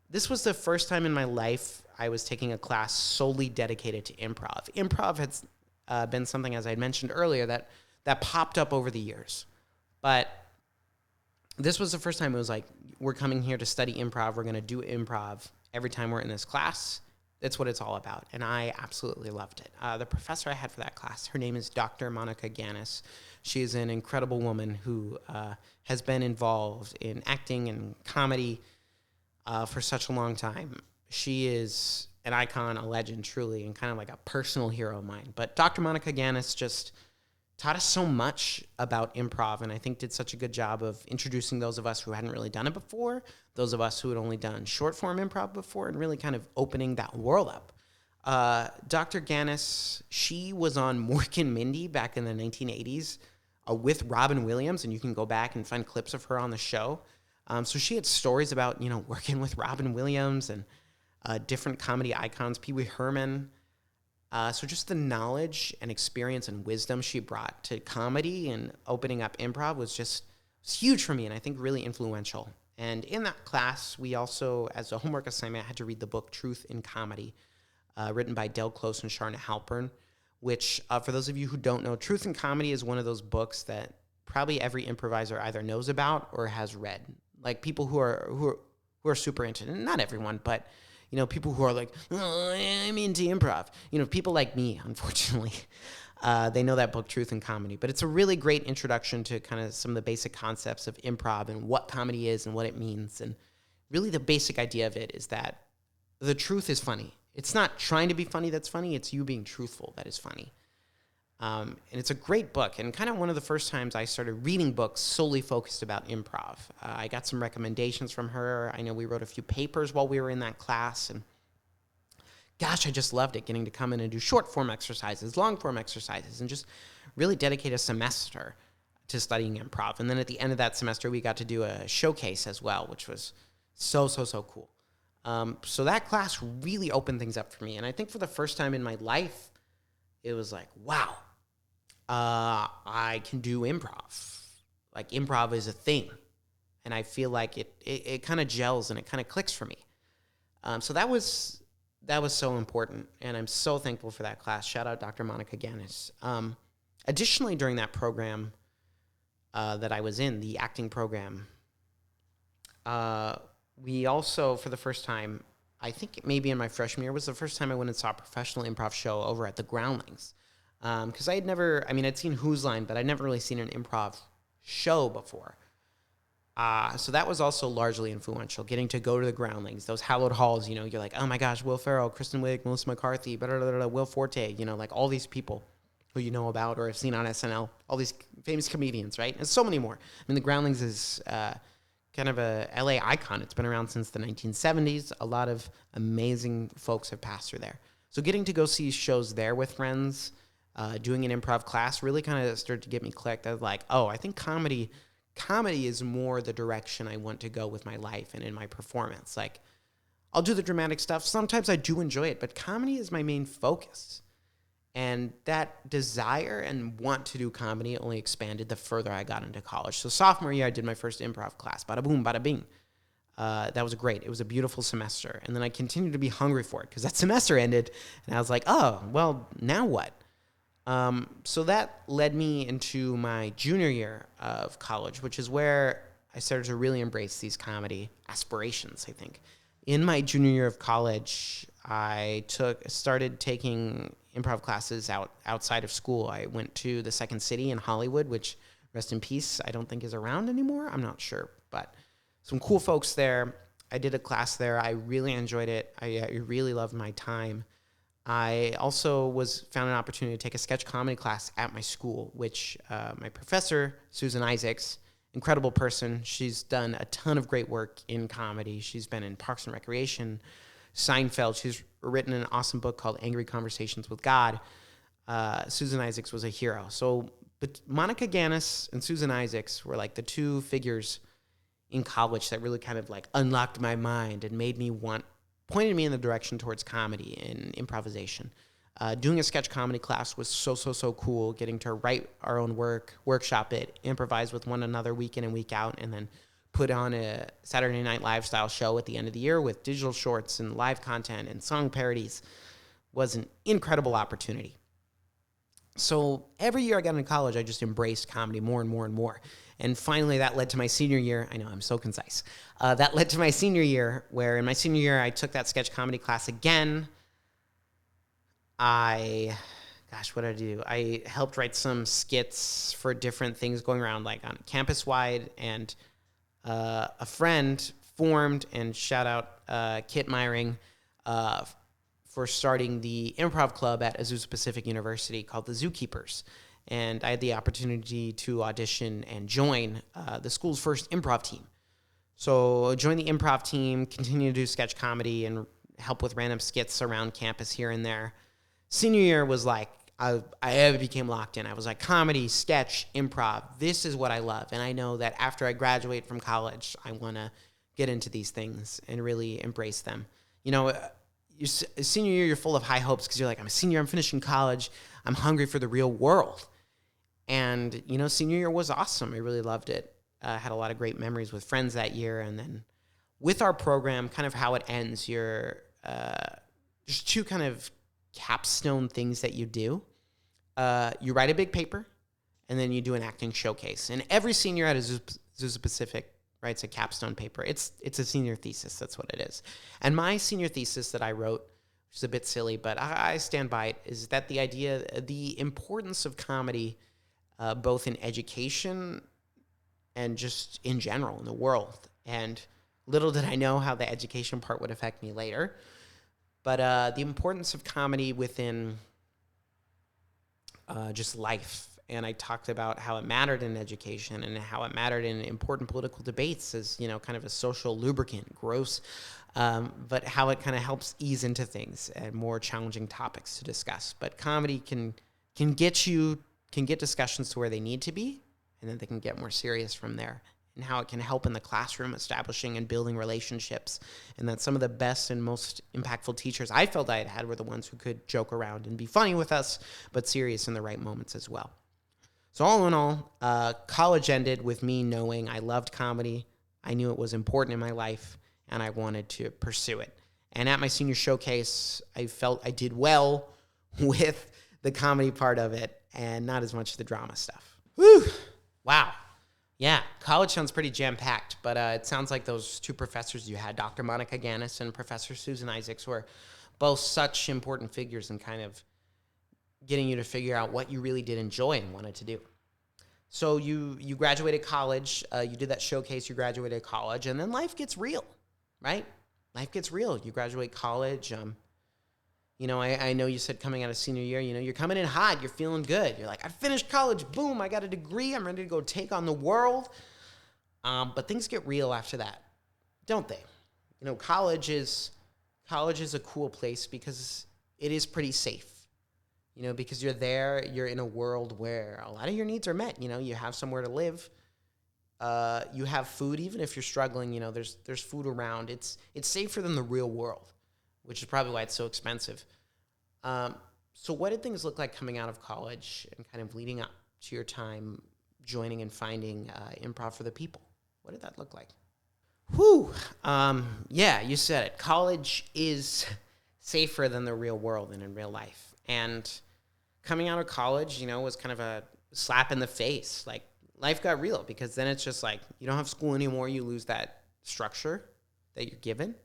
A: this was the first time in my life I was taking a class solely dedicated to improv. Improv had been something, as I had mentioned earlier, that popped up over the years. But this was the first time it was like, we're coming here to study improv. We're going to do improv every time we're in this class. That's what it's all about, and I absolutely loved it. The professor I had for that class, her name is Dr. Monica Ganis. She is an incredible woman who has been involved in acting and comedy for such a long time. She is an icon, a legend, truly, and kind of like a personal hero of mine. But Dr. Monica Ganis just taught us so much about improv, and I think did such a good job of introducing those of us who hadn't really done it before, those of us who had only done short-form improv before, and really kind of opening that world up. Dr. Ganis, she was on Mork and Mindy back in the 1980s with Robin Williams, and you can go back and find clips of her on the show. So she had stories about, working with Robin Williams and different comedy icons, Pee Wee Herman. So just the knowledge and experience and wisdom she brought to comedy and opening up improv was huge for me, and I think really influential. And in that class, we also, as a homework assignment, had to read the book Truth in Comedy, written by Del Close and Sharna Halpern, which, for those of you who don't know, Truth in Comedy is one of those books that probably every improviser either knows about or has read. Like people who are super into it. Not everyone, but people who are like, oh, I'm into improv. People like me, unfortunately, they know that book, Truth in Comedy. But it's a really great introduction to kind of some of the basic concepts of improv and what comedy is and what it means. And really the basic idea of it is that the truth is funny. It's not trying to be funny that's funny. It's you being truthful that is funny. And it's a great book, and kind of one of the first times I started reading books solely focused about improv. I got some recommendations from her. I know we wrote a few papers while we were in that class, and gosh, I just loved it, getting to come in and do short form exercises, long form exercises, and just really dedicate a semester to studying improv. And then at the end of that semester, we got to do a showcase as well, which was so cool. So that class really opened things up for me. And I think for the first time in my life, it was like, wow, I can do improv. Like, improv is a thing. And I feel like it kind of gels and it kind of clicks for me. So that was so important. And I'm so thankful for that class. Shout out Dr. Monica Ganis. Additionally, during that program that I was in, the acting program, we also, for the first time, I think maybe in my freshman year, was the first time I went and saw a professional improv show over at the Groundlings. Because I'd seen Who's Line, but I'd never really seen an improv show before. So that was also largely influential, getting to go to the Groundlings, those hallowed halls, you're like, oh my gosh, Will Ferrell, Kristen Wiig, Melissa McCarthy, Will Forte, like all these people who you know about or have seen on SNL, all these famous comedians, right? And so many more. I mean, the Groundlings is kind of a LA icon. It's been around since the 1970s. A lot of amazing folks have passed through there. So getting to go see shows there with friends, doing an improv class really kind of started to get me clicked. I was like, oh, I think comedy is more the direction I want to go with my life and in my performance. Like, I'll do the dramatic stuff. Sometimes I do enjoy it, but comedy is my main focus. And that desire and want to do comedy only expanded the further I got into college. So sophomore year, I did my first improv class. Bada boom, bada bing. That was great. It was a beautiful semester. And then I continued to be hungry for it because that semester ended. And I was like, oh, well, now what? So that led me into my junior year of college, which is where I started to really embrace these comedy aspirations, I think. In my junior year of college, I started taking improv classes outside of school. I went to the Second City in Hollywood, which, rest in peace, I don't think is around anymore. I'm not sure, but some cool folks there. I did a class there. I really enjoyed it. I really loved my time. I also found an opportunity to take a sketch comedy class at my school, which my professor, Susan Isaacs, incredible person. She's done a ton of great work in comedy. She's been in Parks and Recreation, Seinfeld. She's written an awesome book called Angry Conversations with God. Susan Isaacs was a hero. So, but Monica Ganis and Susan Isaacs were like the two figures in college that really kind of like unlocked my mind and pointed me in the direction towards comedy and improvisation. Doing a sketch comedy class was so cool, getting to write our own work, workshop it, improvise with one another week in and week out, and then put on a Saturday Night Live style show at the end of the year with digital shorts and live content and song parodies. Was an incredible opportunity. So every year I got into college, I just embraced comedy more and more and more. And finally, that led to my senior year. I know, I'm so concise. That led to my senior year, where in my senior year, I took that sketch comedy class again. What did I do? I helped write some skits for different things going around, like on campus-wide, and a friend formed, and shout out Kit Myring, for starting the improv club at Azusa Pacific University called the Zookeepers. And I had the opportunity to audition and join the school's first improv team. So join the improv team, continue to do sketch comedy and help with random skits around campus here and there. Senior year was like, I became locked in. I was like, comedy, sketch, improv, this is what I love. And I know that after I graduate from college, I want to get into these things and really embrace them. Senior year, you're full of high hopes because you're like, I'm a senior, I'm finishing college, I'm hungry for the real world. And, senior year was awesome. I really loved it. I had a lot of great memories with friends that year. And then with our program, kind of how it ends, there's two kind of capstone things that you do. You write a big paper, and then you do an acting showcase. And every senior at Azusa Pacific writes a capstone paper. It's a senior thesis. That's what it is. And my senior thesis that I wrote, which is a bit silly, but I stand by it, is that the importance of comedy, both in education and just in general in the world. And little did I know how the education part would affect me later. But the importance of comedy within just life. And I talked about how it mattered in education and how it mattered in important political debates as, kind of a social lubricant, gross, but how it kind of helps ease into things and more challenging topics to discuss. But comedy can get discussions to where they need to be, and then they can get more serious from there. And how it can help in the classroom, establishing and building relationships. And that some of the best and most impactful teachers I felt I had were the ones who could joke around and be funny with us, but serious in the right moments as well. So all in all, college ended with me knowing I loved comedy. I knew it was important in my life, and I wanted to pursue it. And at my senior showcase, I felt I did well with the comedy part of it and not as much the drama stuff. Whew. Wow. Yeah, college sounds pretty jam-packed, but it sounds like those two professors you had, Dr. Monica Ganis and Professor Susan Isaacs, were both such important figures in kind of getting you to figure out what you really did enjoy and wanted to do. So you graduated college, you did that showcase, you graduated college, and then life gets real, right? Life gets real. You graduate college. I know you said coming out of senior year, you're coming in hot, you're feeling good. You're like, I finished college, boom, I got a degree, I'm ready to go take on the world. But things get real after that, don't they? College is a cool place because it is pretty safe. Because you're there, you're in a world where a lot of your needs are met. You have somewhere to live. You have food, even if you're struggling, there's food around. It's safer than the real world, which is probably why it's so expensive. So what did things look like coming out of college and kind of leading up to your time joining and finding Improv for the People? What did that look like? Whew. Yeah, you said it. College is safer than the real world and in real life. And coming out of college, was kind of a slap in the face. Like, life got real because then it's just like, you don't have school anymore. You lose that structure that you're given.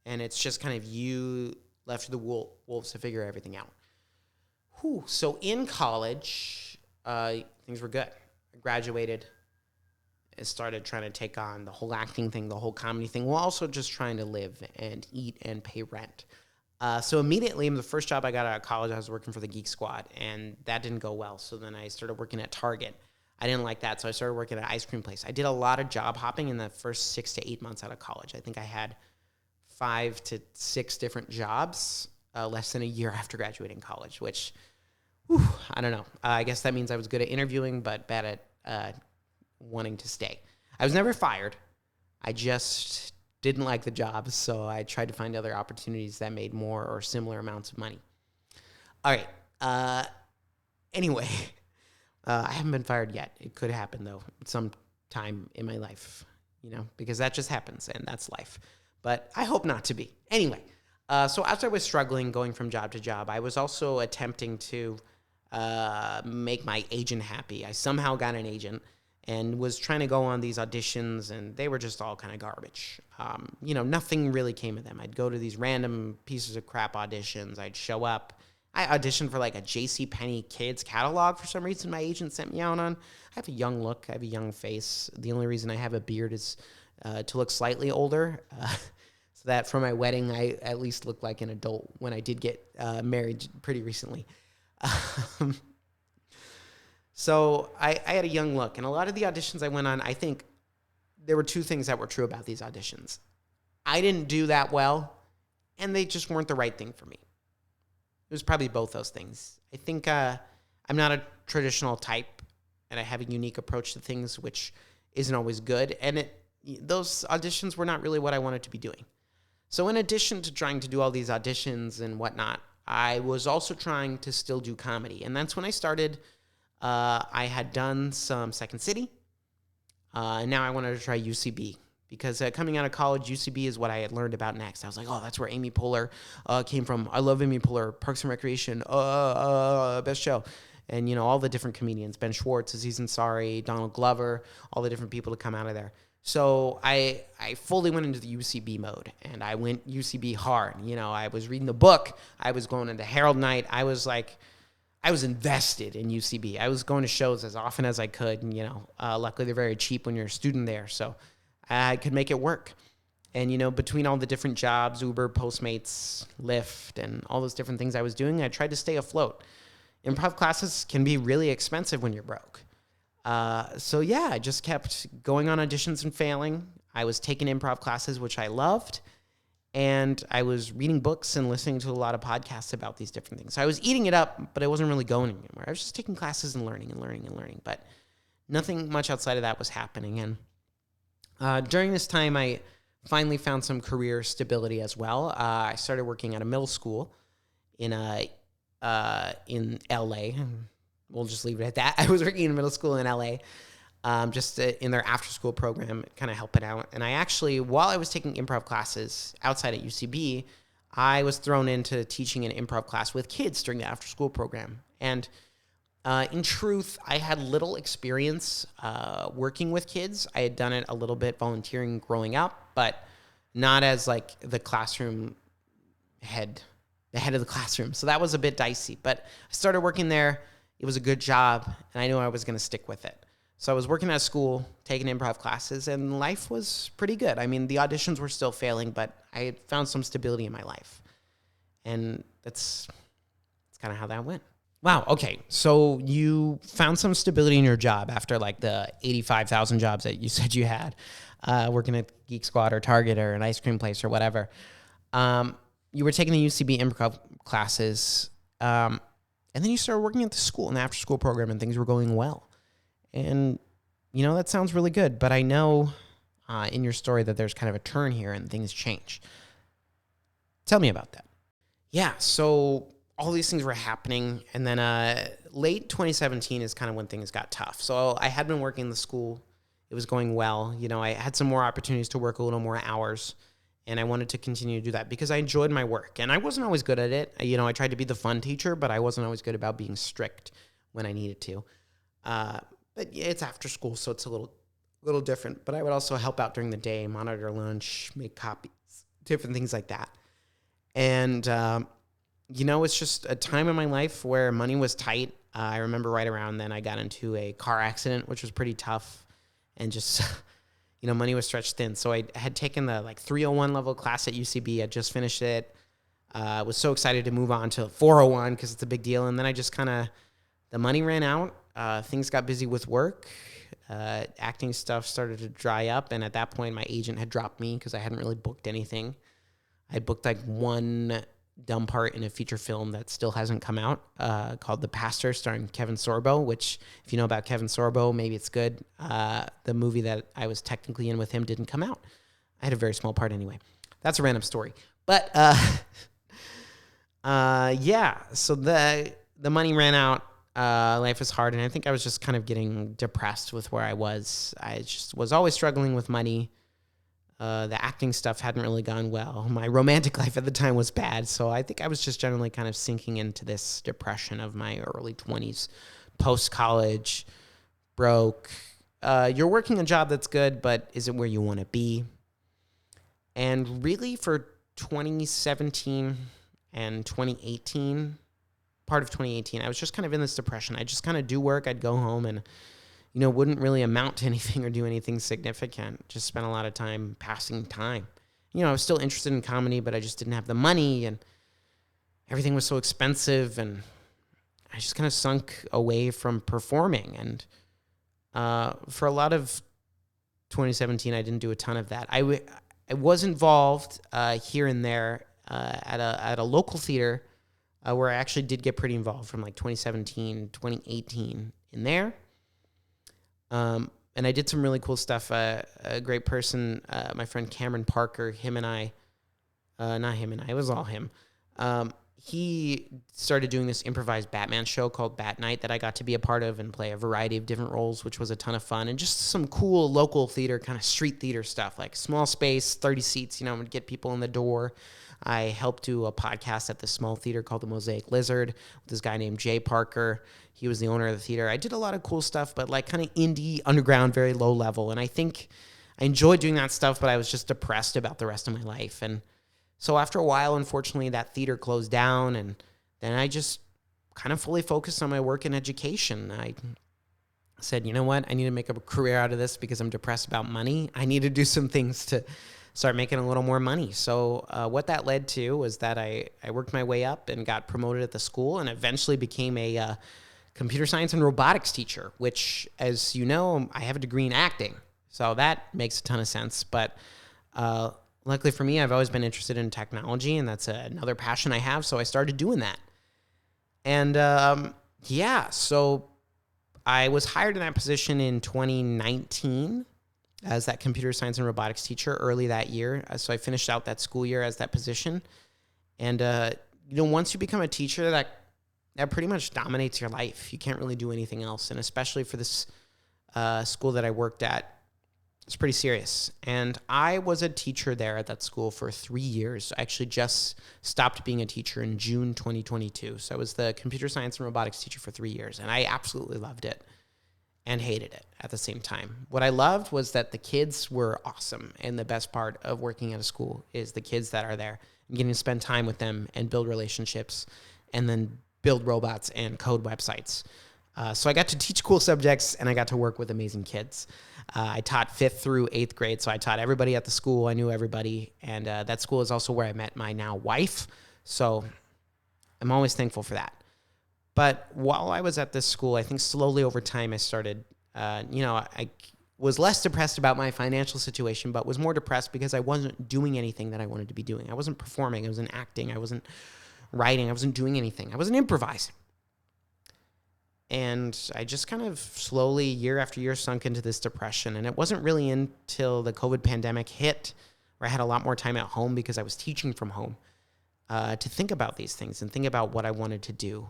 A: And it's just kind of you left to the wolves to figure everything out. Whew. So in college, things were good. I graduated and started trying to take on the whole acting thing, the whole comedy thing, while also just trying to live and eat and pay rent. So immediately, the first job I got out of college, I was working for the Geek Squad, and that didn't go well. So then I started working at Target. I didn't like that, so I started working at an ice cream place. I did a lot of job hopping in the first 6 to 8 months out of college. I think I had 5 to 6 different jobs less than a year after graduating college, which, I don't know. I guess that means I was good at interviewing, but bad at wanting to stay. I was never fired. I just didn't like the job, so I tried to find other opportunities that made more or similar amounts of money. All right. Anyway, I haven't been fired yet. It could happen, though, sometime in my life, because that just happens, and that's life. But I hope not to be. Anyway, so as I was struggling going from job to job, I was also attempting to make my agent happy. I somehow got an agent and was trying to go on these auditions, and they were just all kind of garbage. Nothing really came of them. I'd go to these random pieces of crap auditions. I'd show up. I auditioned for like a JCPenney kids catalog for some reason my agent sent me out on. I have a young look. I have a young face. The only reason I have a beard is to look slightly older, so that for my wedding, I at least looked like an adult when I did get married pretty recently. So I had a young look, and a lot of the auditions I went on, I think there were 2 things that were true about these auditions. I didn't do that well, and they just weren't the right thing for me. It was probably both those things. I think I'm not a traditional type, and I have a unique approach to things, which isn't always good, and those auditions were not really what I wanted to be doing. So in addition to trying to do all these auditions and whatnot, I was also trying to still do comedy, and that's when I started. I had done some Second City, and now I wanted to try UCB because coming out of college, UCB is what I had learned about next. I was like, oh, that's where Amy Poehler came from. I love Amy Poehler, Parks and Recreation, best show. And, all the different comedians, Ben Schwartz, Aziz Ansari, Donald Glover, all the different people to come out of there. So I fully went into the UCB mode, and I went UCB hard. I was reading the book. I was going into Herald Night. I was invested in UCB. I was going to shows as often as I could. And, luckily they're very cheap when you're a student there. So I could make it work. And, between all the different jobs, Uber, Postmates, Lyft, and all those different things I was doing, I tried to stay afloat. improv classes can be really expensive when you're broke. So yeah, I just kept going on auditions and failing. I was taking improv classes, which I loved. And I was reading books and listening to a lot of podcasts about these different things. So I was eating it up, but I wasn't really going anywhere. I was just taking classes and learning and learning and learning. But nothing much outside of that was happening. And during this time, I finally found some career stability as well. I started working at a middle school in LA. We'll just leave it at that. I was working in a middle school in LA, just in their after-school program, kind of helping out. And I actually, while I was taking improv classes outside at UCB, I was thrown into teaching an improv class with kids during the after-school program. And in truth, I had little experience working with kids. I had done it a little bit volunteering growing up, but not as like the classroom head, the head of the classroom. So that was a bit dicey. But I started working there. It was a good job, and I knew I was going to stick with it. So I was working at school, taking improv classes, and life was pretty good. I mean, the auditions were still failing, but I had found some stability in my life. And that's kind of how that went. Wow, okay. So you found some stability in your job after like the 85,000 jobs that you said you had, working at Geek Squad or Target or an ice cream place or whatever. You were taking the UCB improv classes, and then you started working at the school, in the after-school program, and things were going well. And, you know, that sounds really good, but I know in your story that there's kind of a turn here and things change. Tell me about that. Yeah, so all these things were happening, and then late 2017 is kind of when things got tough. So I had been working in the school. It was going well. You know, I had some more opportunities to work a little more hours, and I wanted to continue to do that because I enjoyed my work, and I wasn't always good at it. You know, I tried to be the fun teacher, but I wasn't always good about being strict when I needed to. But yeah, it's after school, so it's a little different. But I would also help out during the day, monitor lunch, make copies, different things like that. And, you know, it's just a time in my life where money was tight. I remember right around then I got into a car accident, which was pretty tough. And just, you know, money was stretched thin. So I had taken the like 301 level class at UCB. I just finished it. Was so excited to move on to 401 because it's a big deal. And then I just the money ran out. Things got busy with work. Acting stuff started to dry up. And at that point, my agent had dropped me because I hadn't really booked anything. I booked like one dumb part in a feature film that still hasn't come out called The Pastor, starring Kevin Sorbo, which if you know about Kevin Sorbo, maybe it's good. The movie that I was technically in with him didn't come out. I had a very small part anyway. That's a random story. But yeah, so the money ran out. Life was hard, and I think I was just kind of getting depressed with where I was. I just was always struggling with money. The acting stuff hadn't really gone well. My romantic life at the time was bad, so I think I was just generally kind of sinking into this depression of my early 20s, post-college, broke. You're working a job that's good, but is it where you want to be? And really for 2017 and 2018, part of 2018, I was just kind of in this depression. I just kind of do work. I'd go home and, you know, wouldn't really amount to anything or do anything significant. Just spent a lot of time passing time. You know, I was still interested in comedy, but I just didn't have the money, and everything was so expensive, and I just kind of sunk away from performing. And for a lot of 2017, I didn't do a ton of that. I was involved here and there at a local theater where I actually did get pretty involved from like 2017, 2018 in there. And I did some really cool stuff. A great person, my friend Cameron Parker, not him and I, it was all him. He started doing this improvised Batman show called Bat Night that I got to be a part of and play a variety of different roles, which was a ton of fun. And just some cool local theater, kind of street theater stuff, like small space, 30 seats, you know, would get people in the door. I helped do a podcast at the small theater called the Mosaic Lizard with this guy named Jay Parker. He was the owner of the theater. I did a lot of cool stuff, but like kind of indie, underground, very low level. And I think I enjoyed doing that stuff, but I was just depressed about the rest of my life. And so after a while, unfortunately, that theater closed down. And then I just kind of fully focused on my work in education. I said, you know what? I need to make a career out of this because I'm depressed about money. I need to do some things to start making a little more money. So what that led to was that I worked my way up and got promoted at the school and eventually became a computer science and robotics teacher, which, as you know, I have a degree in acting. So that makes a ton of sense. But luckily for me, I've always been interested in technology, and that's another passion I have. So I started doing that. And so I was hired in that position in 2019 as that computer science and robotics teacher early that year. So I finished out that school year as that position. And, once you become a teacher, that pretty much dominates your life. You can't really do anything else. And especially for this school that I worked at, it's pretty serious. And I was a teacher there at that school for 3 years. I actually just stopped being a teacher in June 2022. So I was the computer science and robotics teacher for 3 years. And I absolutely loved it and hated it at the same time. What I loved was that the kids were awesome. And the best part of working at a school is the kids that are there and getting to spend time with them and build relationships and then build robots and code websites. So I got to teach cool subjects and I got to work with amazing kids. I taught 5th through 8th grade, so I taught everybody at the school. I knew everybody, and that school is also where I met my now wife, so I'm always thankful for that. But while I was at this school, I think slowly over time I started, I was less depressed about my financial situation, but was more depressed because I wasn't doing anything that I wanted to be doing. I wasn't performing, I wasn't acting, I wasn't writing, I wasn't doing anything. I wasn't improvising. And I just kind of slowly, year after year, sunk into this depression. And it wasn't really until the COVID pandemic hit, where I had a lot more time at home because I was teaching from home, to think about these things and think about what I wanted to do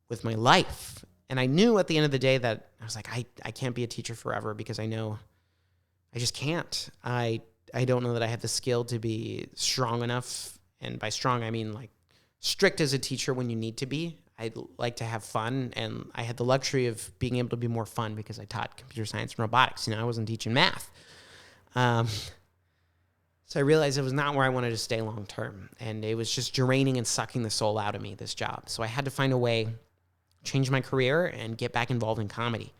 A: with my life. And I knew at the end of the day that I was like, I can't be a teacher forever because I know I just can't. I don't know that I have the skill to be strong enough. And by strong, I mean like strict as a teacher when you need to be. I like to have fun, and I had the luxury of being able to be more fun because I taught computer science and robotics. I wasn't teaching math. So I realized it was not where I wanted to stay long term, and it was just draining and sucking the soul out of me, this job. So I had to find a way to change my career and get back involved in comedy.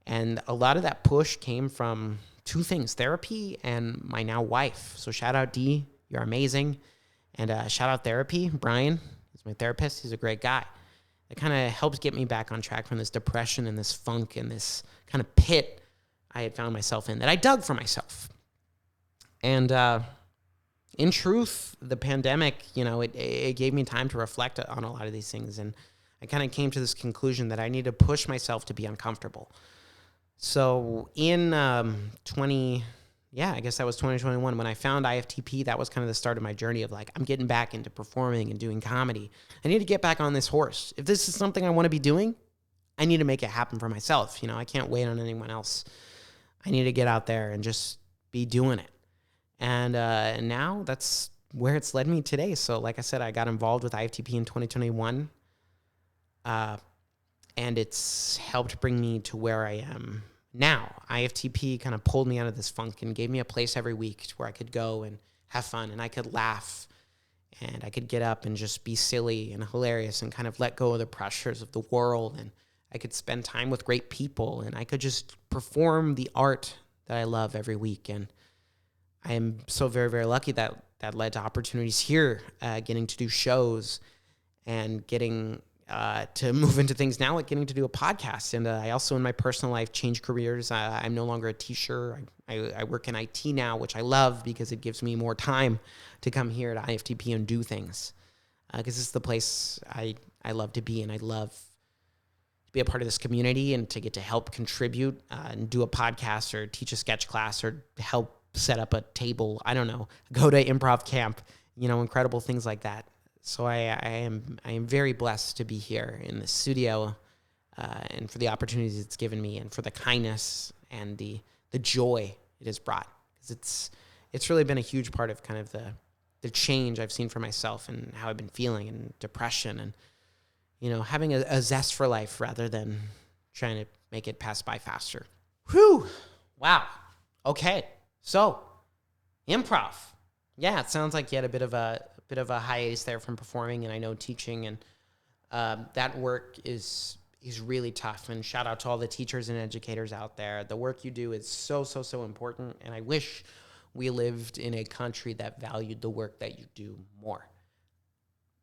A: And a lot of that push came from two things, therapy and my now wife. So shout out Dee, you're amazing. And shout out therapy, Brian, he's my therapist. He's a great guy. It kind of helps get me back on track from this depression and this funk and this kind of pit I had found myself in that I dug for myself. And in truth, the pandemic, it gave me time to reflect on a lot of these things. And I kind of came to this conclusion that I need to push myself to be uncomfortable. So in I guess that was 2021. When I found IFTP, that was kind of the start of my journey of like, I'm getting back into performing and doing comedy. I need to get back on this horse. If this is something I want to be doing, I need to make it happen for myself. I can't wait on anyone else. I need to get out there and just be doing it. And now that's where it's led me today. So like I said, I got involved with IFTP in 2021. And it's helped bring me to where I am now. IFTP kind of pulled me out of this funk and gave me a place every week where I could go and have fun and I could laugh and I could get up and just be silly and hilarious and kind of let go of the pressures of the world, and I could spend time with great people and I could just perform the art that I love every week. And I am so very, very lucky that that led to opportunities here, getting to do shows and getting to move into things now, like getting to do a podcast. And I also, in my personal life, changed careers. I'm no longer a teacher. I work in IT now, which I love because it gives me more time to come here to IFTP and do things. Because it's the place I love to be, and I love to be a part of this community and to get to help contribute and do a podcast or teach a sketch class or help set up a table. I don't know, go to improv camp, incredible things like that. So I am very blessed to be here in the studio, and for the opportunities it's given me, and for the kindness and the joy it has brought. Because it's really been a huge part of kind of the change I've seen for myself and how I've been feeling, and depression, and having a zest for life rather than trying to make it pass by faster. Whew! Wow. Okay. So, improv. Yeah, it sounds like you had a bit of a hiatus there from performing, and I know teaching, and that work is really tough. And shout out to all the teachers and educators out there. The work you do is so important, and I wish we lived in a country that valued the work that you do more.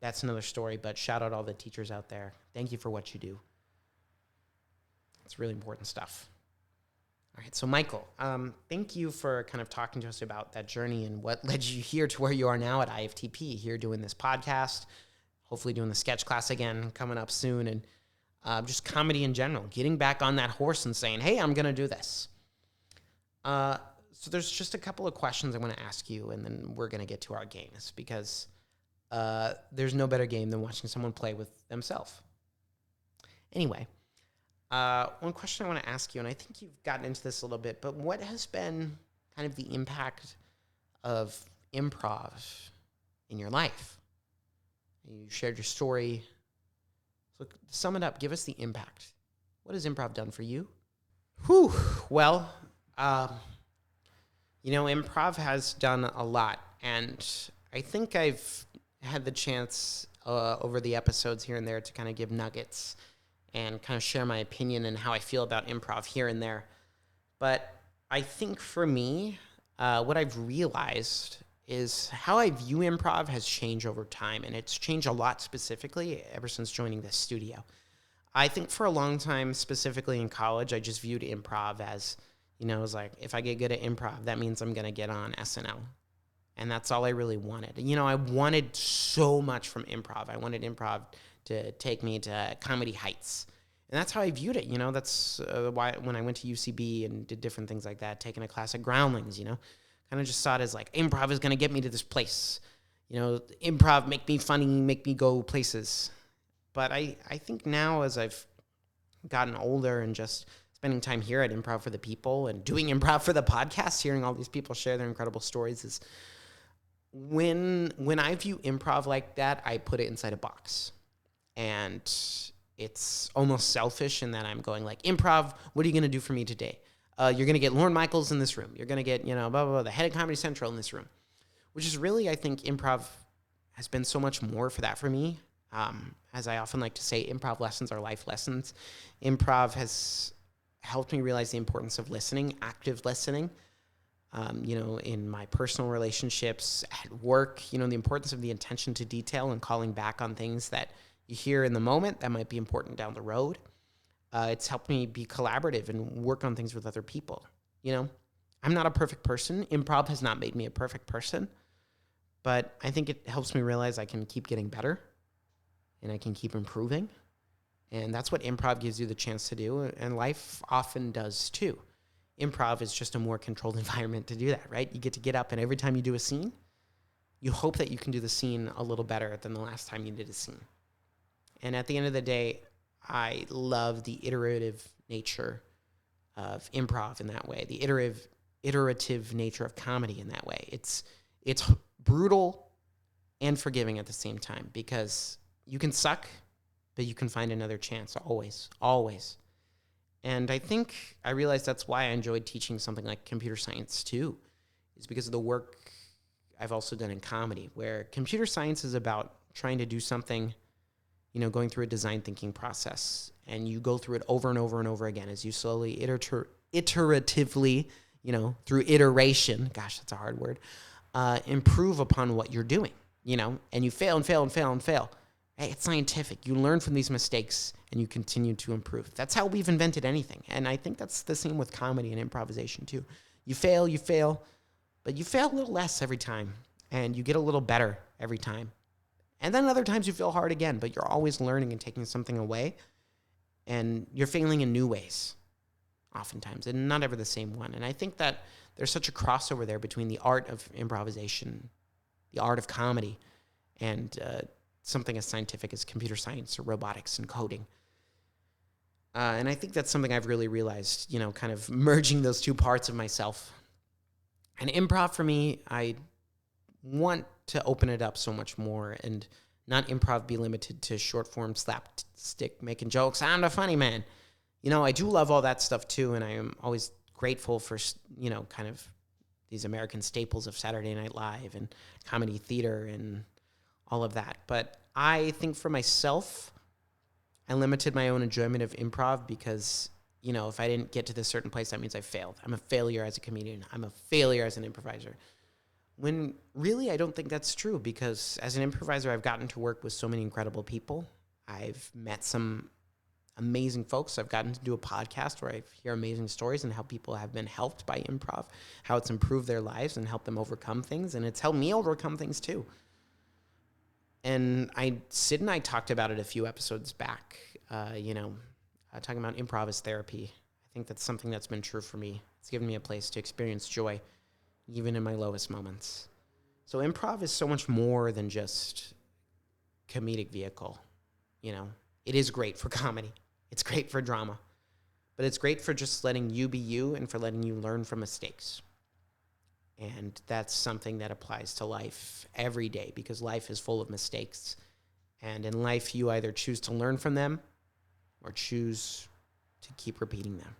A: That's another story, but shout out all the teachers out there. Thank you for what you do. It's really important stuff. All right, so Michael, thank you for kind of talking to us about that journey and what led you here to where you are now at IFTP, here doing this podcast, hopefully doing the sketch class again coming up soon, and just comedy in general, getting back on that horse and saying, hey, I'm going to do this. So there's just a couple of questions I want to ask you, and then we're going to get to our games, because there's no better game than watching someone play with themselves. Anyway, one question I want to ask you, and I think you've gotten into this a little bit, but what has been kind of the impact of improv in your life? You shared your story. So sum it up. Give us the impact. What has improv done for you? Whew. Well, improv has done a lot, and I think I've had the chance over the episodes here and there to kind of give nuggets and kind of share my opinion and how I feel about improv here and there. But I think for me, what I've realized is how I view improv has changed over time, and it's changed a lot specifically ever since joining this studio. I think for a long time, specifically in college, I just viewed improv as, it was like, if I get good at improv, that means I'm going to get on SNL. And that's all I really wanted. I wanted so much from improv. I wanted improv to take me to comedy heights. And that's how I viewed it. That's why when I went to UCB and did different things like that, taking a class at Groundlings, kind of just saw it as like, improv is going to get me to this place. Improv, make me funny, make me go places. But I think now, as I've gotten older and just spending time here at Improv for the People and doing improv for the podcast, hearing all these people share their incredible stories, is when I view improv like that, I put it inside a box. And it's almost selfish in that I'm going like, improv, what are you going to do for me today? You're going to get Lorne Michaels in this room. You're going to get, blah, blah, blah, the head of Comedy Central in this room. Which is really, I think, improv has been so much more for that for me. As I often like to say, improv lessons are life lessons. Improv has helped me realize the importance of listening, active listening. In my personal relationships, at work, the importance of the attention to detail and calling back on things that you hear in the moment that might be important down the road. It's helped me be collaborative and work on things with other people. I'm not a perfect person. Improv has not made me a perfect person, but I think it helps me realize I can keep getting better and I can keep improving. And that's what improv gives you the chance to do, and life often does too. Improv is just a more controlled environment to do that, right? You get to get up, and every time you do a scene, you hope that you can do the scene a little better than the last time you did a scene. And at the end of the day, I love the iterative nature of improv in that way, the iterative nature of comedy in that way. It's brutal and forgiving at the same time, because you can suck, but you can find another chance, always. And I think I realized that's why I enjoyed teaching something like computer science too, is because of the work I've also done in comedy, where computer science is about trying to do something, going through a design thinking process, and you go through it over and over and over again as you slowly, iteratively, through iteration, gosh, that's a hard word, improve upon what you're doing, and you fail and fail and fail and fail. Hey, it's scientific. You learn from these mistakes and you continue to improve. That's how we've invented anything. And I think that's the same with comedy and improvisation too. You fail, but you fail a little less every time, and you get a little better every time. And then other times you fail hard again, but you're always learning and taking something away, and you're failing in new ways oftentimes, and not ever the same one. And I think that there's such a crossover there between the art of improvisation, the art of comedy, and something as scientific as computer science or robotics and coding. And I think that's something I've really realized, kind of merging those two parts of myself. And improv for me, I want to open it up so much more, and not improv be limited to short form slapstick making jokes. I'm the funny man. I do love all that stuff too, and I am always grateful for, kind of these American staples of Saturday Night Live and comedy theater and all of that. But I think for myself, I limited my own enjoyment of improv because if I didn't get to this certain place, that means I failed. I'm a failure as a comedian. I'm a failure as an improviser. When really, I don't think that's true, because as an improviser, I've gotten to work with so many incredible people. I've met some amazing folks. I've gotten to do a podcast where I hear amazing stories and how people have been helped by improv, how it's improved their lives and helped them overcome things. And it's helped me overcome things too. And Sid and I talked about it a few episodes back, talking about improv as therapy. I think that's something that's been true for me. It's given me a place to experience joy, even in my lowest moments. So improv is so much more than just comedic vehicle. It is great for comedy. It's great for drama. But it's great for just letting you be you and for letting you learn from mistakes. And that's something that applies to life every day, because life is full of mistakes. And in life, you either choose to learn from them or choose to keep repeating them.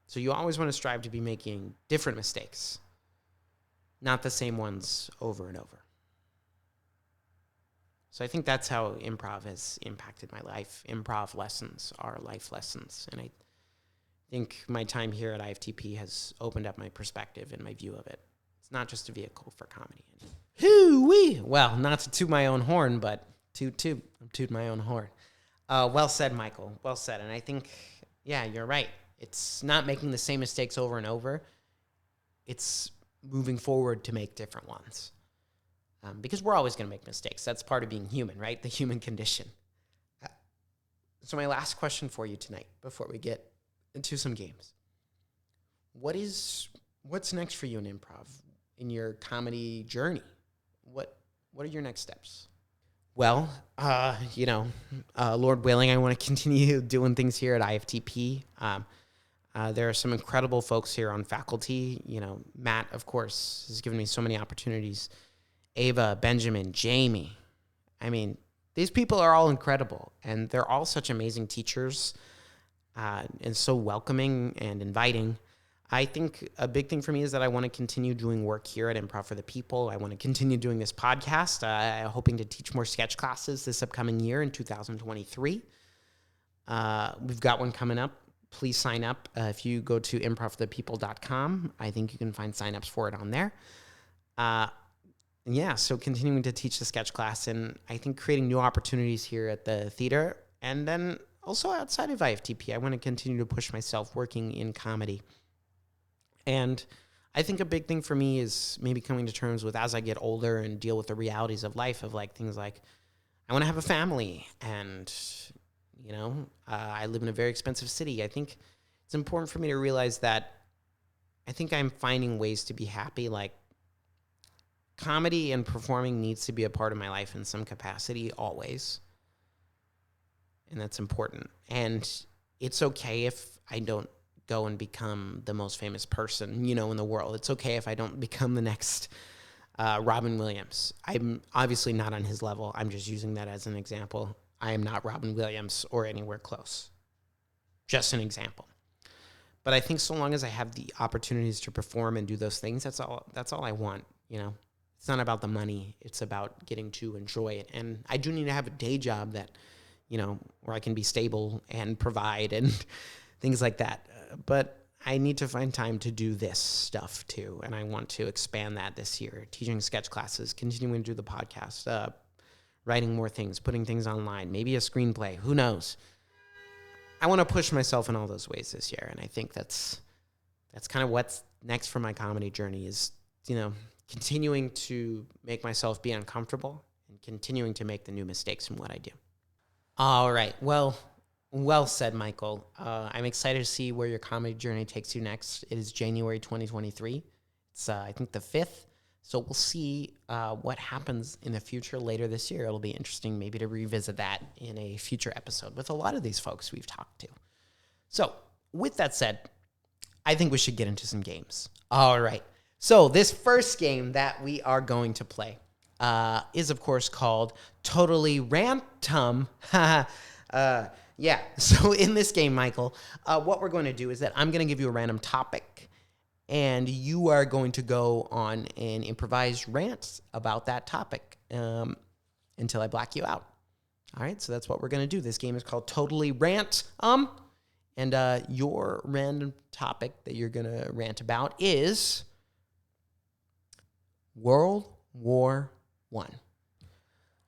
A: So you always want to strive to be making different mistakes, not the same ones over and over. So I think that's how improv has impacted my life. Improv lessons are life lessons. And I think my time here at IFTP has opened up my perspective and my view of it. It's not just a vehicle for comedy. Hoo-wee! Well, not to toot my own horn, but toot my own horn. Well said, Michael. Well said. And I think, yeah, you're right. It's not making the same mistakes over and over. It's moving forward to make different ones. Because we're always going to make mistakes. That's part of being human, right? The human condition. So my last question for you tonight, before we get into some games. What's next for you in improv, in your comedy journey? What are your next steps? Well, Lord willing, I want to continue doing things here at IFTP. There are some incredible folks here on faculty. Matt, of course, has given me so many opportunities. Ava, Benjamin, Jamie. I mean, these people are all incredible, and they're all such amazing teachers and so welcoming and inviting. I think a big thing for me is that I want to continue doing work here at Improv for the People. I want to continue doing this podcast, hoping to teach more sketch classes this upcoming year in 2023. We've got one coming up. Please sign up. If you go to improvforthepeople.com, I think you can find signups for it on there. So continuing to teach the sketch class, and I think creating new opportunities here at the theater, and then also outside of IFTP. I want to continue to push myself working in comedy. And I think a big thing for me is maybe coming to terms with, as I get older and deal with the realities of life, of like things like I want to have a family, and I live in a very expensive city. I think it's important for me to realize that I think I'm finding ways to be happy. Like, comedy and performing needs to be a part of my life in some capacity, always. And that's important. And it's okay if I don't go and become the most famous person, in the world. It's okay if I don't become the next Robin Williams. I'm obviously not on his level. I'm just using that as an example. I am not Robin Williams or anywhere close. Just an example. But I think so long as I have the opportunities to perform and do those things, that's all I want, It's not about the money. It's about getting to enjoy it. And I do need to have a day job that, where I can be stable and provide and things like that. But I need to find time to do this stuff too. And I want to expand that this year. Teaching sketch classes, continuing to do the podcast, writing more things, putting things online, maybe a screenplay, who knows? I want to push myself in all those ways this year. And I think that's kind of what's next for my comedy journey is, continuing to make myself be uncomfortable and continuing to make the new mistakes in what I do. All right. Well said, Michael. I'm excited to see where your comedy journey takes you next. It is January 2023. It's, I think, the 5th. So we'll see what happens in the future later this year. It'll be interesting maybe to revisit that in a future episode with a lot of these folks we've talked to. So with that said, I think we should get into some games. All right. So this first game that we are going to play is, of course, called Totally Random. So in this game, Michael, what we're going to do is that I'm going to give you a random topic, and you are going to go on an improvised rant about that topic until I black you out. All right, so that's what we're going to do. This game is called Totally Rant. And your random topic that you're going to rant about is World War One.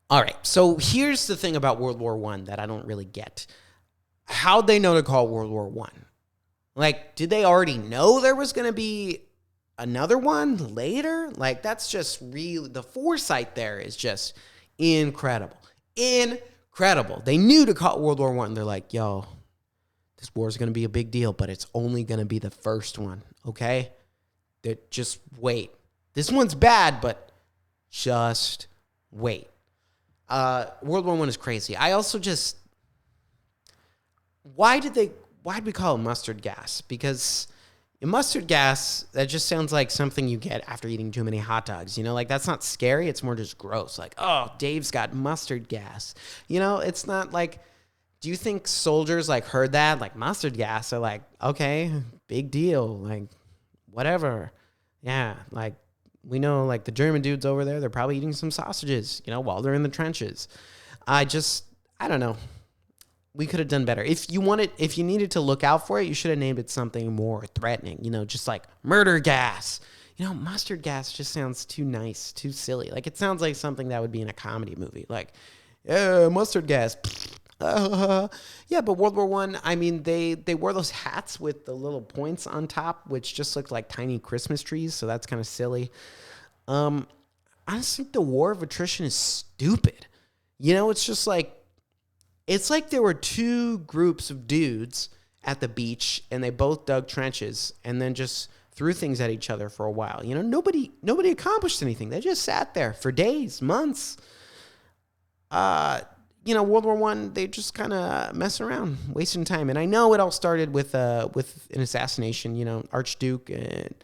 A: All right, so here's the thing about World War One that I don't really get. How'd they know to call World War One? Like, did they already know there was going to be another one later? Like, that's just really, the foresight there is just incredible. Incredible. They knew to call it World War One. They're like, yo, this war is going to be a big deal, but it's only going to be the first one, okay? Just wait. This one's bad, but just wait. World War I is crazy. I also just, why did we call it mustard gas? Because mustard gas, that just sounds like something you get after eating too many hot dogs. Like that's not scary. It's more just gross. Like, oh, Dave's got mustard gas. It's not like, do you think soldiers like heard that? Like mustard gas, they're like, okay, big deal. Like, whatever. Yeah, like, we know, like, the German dudes over there, they're probably eating some sausages, while they're in the trenches. I don't know. We could have done better. If you needed to look out for it, you should have named it something more threatening, just like murder gas. Mustard gas just sounds too nice, too silly. Like, it sounds like something that would be in a comedy movie. Like, mustard gas. Yeah, but World War One, I mean, they wore those hats with the little points on top, which just looked like tiny Christmas trees, so that's kind of silly. Honestly, the war of attrition is stupid. It's just like, it's like there were two groups of dudes at the beach, and they both dug trenches, and then just threw things at each other for a while. Nobody accomplished anything. They just sat there for days, months. World War One, they just kind of mess around, wasting time. And I know it all started with an assassination. Archduke and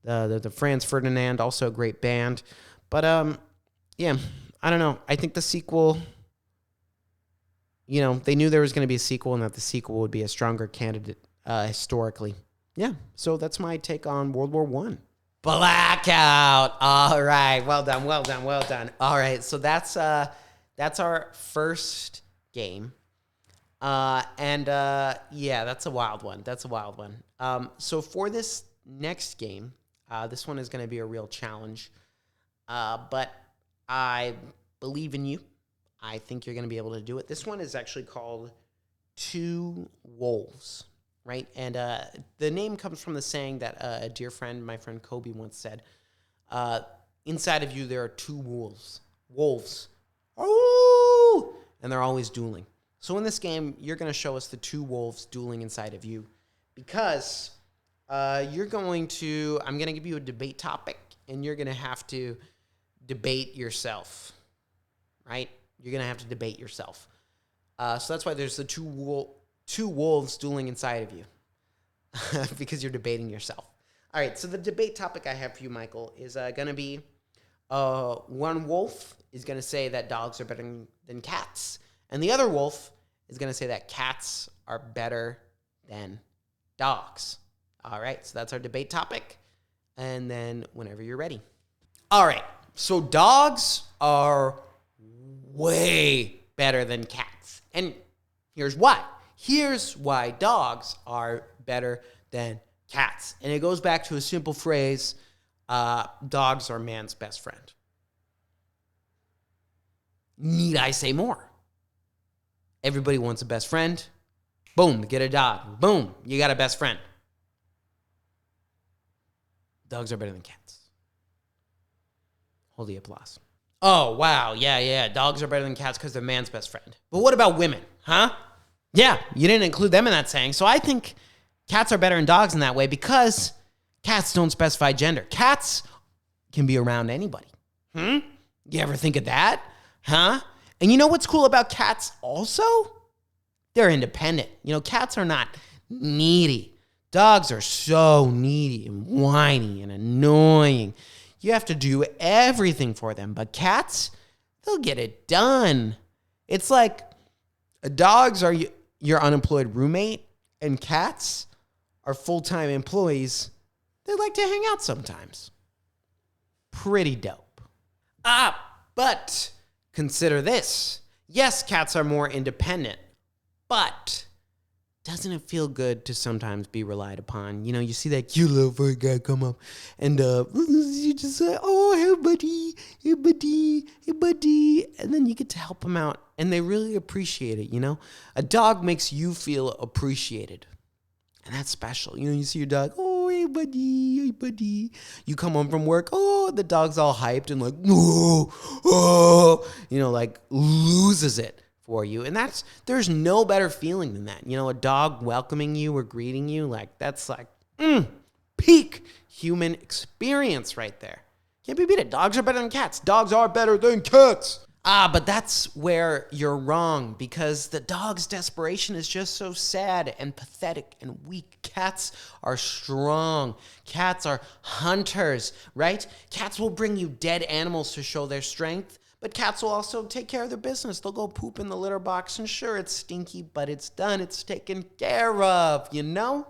A: the Franz Ferdinand, also a great band. But yeah, I don't know. I think the sequel, they knew there was going to be a sequel, and that the sequel would be a stronger candidate historically. Yeah, so that's my take on World War One. Blackout. All right, well done. All right, so that's our first game. Yeah, that's a wild one. So for this next game, this one is going to be a real challenge. But I believe in you. I think you're going to be able to do it. This one is actually called Two Wolves, right? And the name comes from the saying that a dear friend, my friend Kobe, once said, inside of you there are two wolves. Oh! And they're always dueling. So in this game, you're going to show us the two wolves dueling inside of you, because I'm going to give you a debate topic, and you're going to have to debate yourself, right? You're going to have to debate yourself. So that's why there's the two wolves dueling inside of you, because you're debating yourself. All right, so the debate topic I have for you, Michael, is going to be one wolf is going to say that dogs are better than cats, and the other wolf is going to say that cats are better than dogs. All right, so that's our debate topic, and then whenever you're ready. All right, so dogs are way better than cats, and here's why. Here's why dogs are better than cats, and it goes back to a simple phrase: dogs are man's best friend. Need I say more? Everybody wants a best friend. Boom, get a dog. Boom, you got a best friend. Dogs are better than cats. Hold the applause. Oh, wow, yeah. Dogs are better than cats because they're man's best friend. But what about women, huh? Yeah, you didn't include them in that saying. So I think cats are better than dogs in that way, because cats don't specify gender. Cats can be around anybody. You ever think of that? Huh? And you know what's cool about cats also? They're independent. Cats are not needy. Dogs are so needy and whiny and annoying. You have to do everything for them. But cats, they'll get it done. It's like dogs are your unemployed roommate, and cats are full-time employees. They like to hang out sometimes. Pretty dope. But consider this. Yes, cats are more independent, but doesn't it feel good to sometimes be relied upon? You know, you see that cute little furry guy come up and you just say, oh, hey, buddy, hey, buddy, hey, buddy. And then you get to help them out and they really appreciate it, you know? A dog makes you feel appreciated. And that's special. You know, you see your dog, oh, hey, buddy, hey, buddy. You come home from work, oh, the dog's all hyped and like, oh, you know, like loses it for you. And there's no better feeling than that. You know, a dog welcoming you or greeting you, like that's like peak human experience right there. Can't be beat it. Dogs are better than cats. Dogs are better than cats. But that's where you're wrong, because the dog's desperation is just so sad and pathetic and weak. Cats are strong. Cats are hunters, right? Cats will bring you dead animals to show their strength. But cats will also take care of their business. They'll go poop in the litter box, and sure, it's stinky, but it's done. It's taken care of, you know?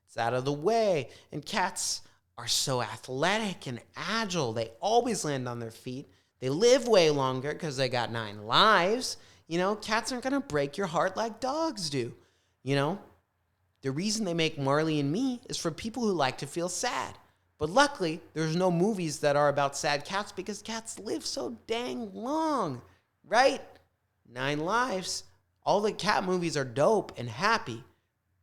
A: It's out of the way. And cats are so athletic and agile. They always land on their feet. They live way longer because they got 9 lives. You know, cats aren't going to break your heart like dogs do. You know, the reason they make Marley and Me is for people who like to feel sad. But luckily, there's no movies that are about sad cats because cats live so dang long, right? 9 lives. All the cat movies are dope and happy.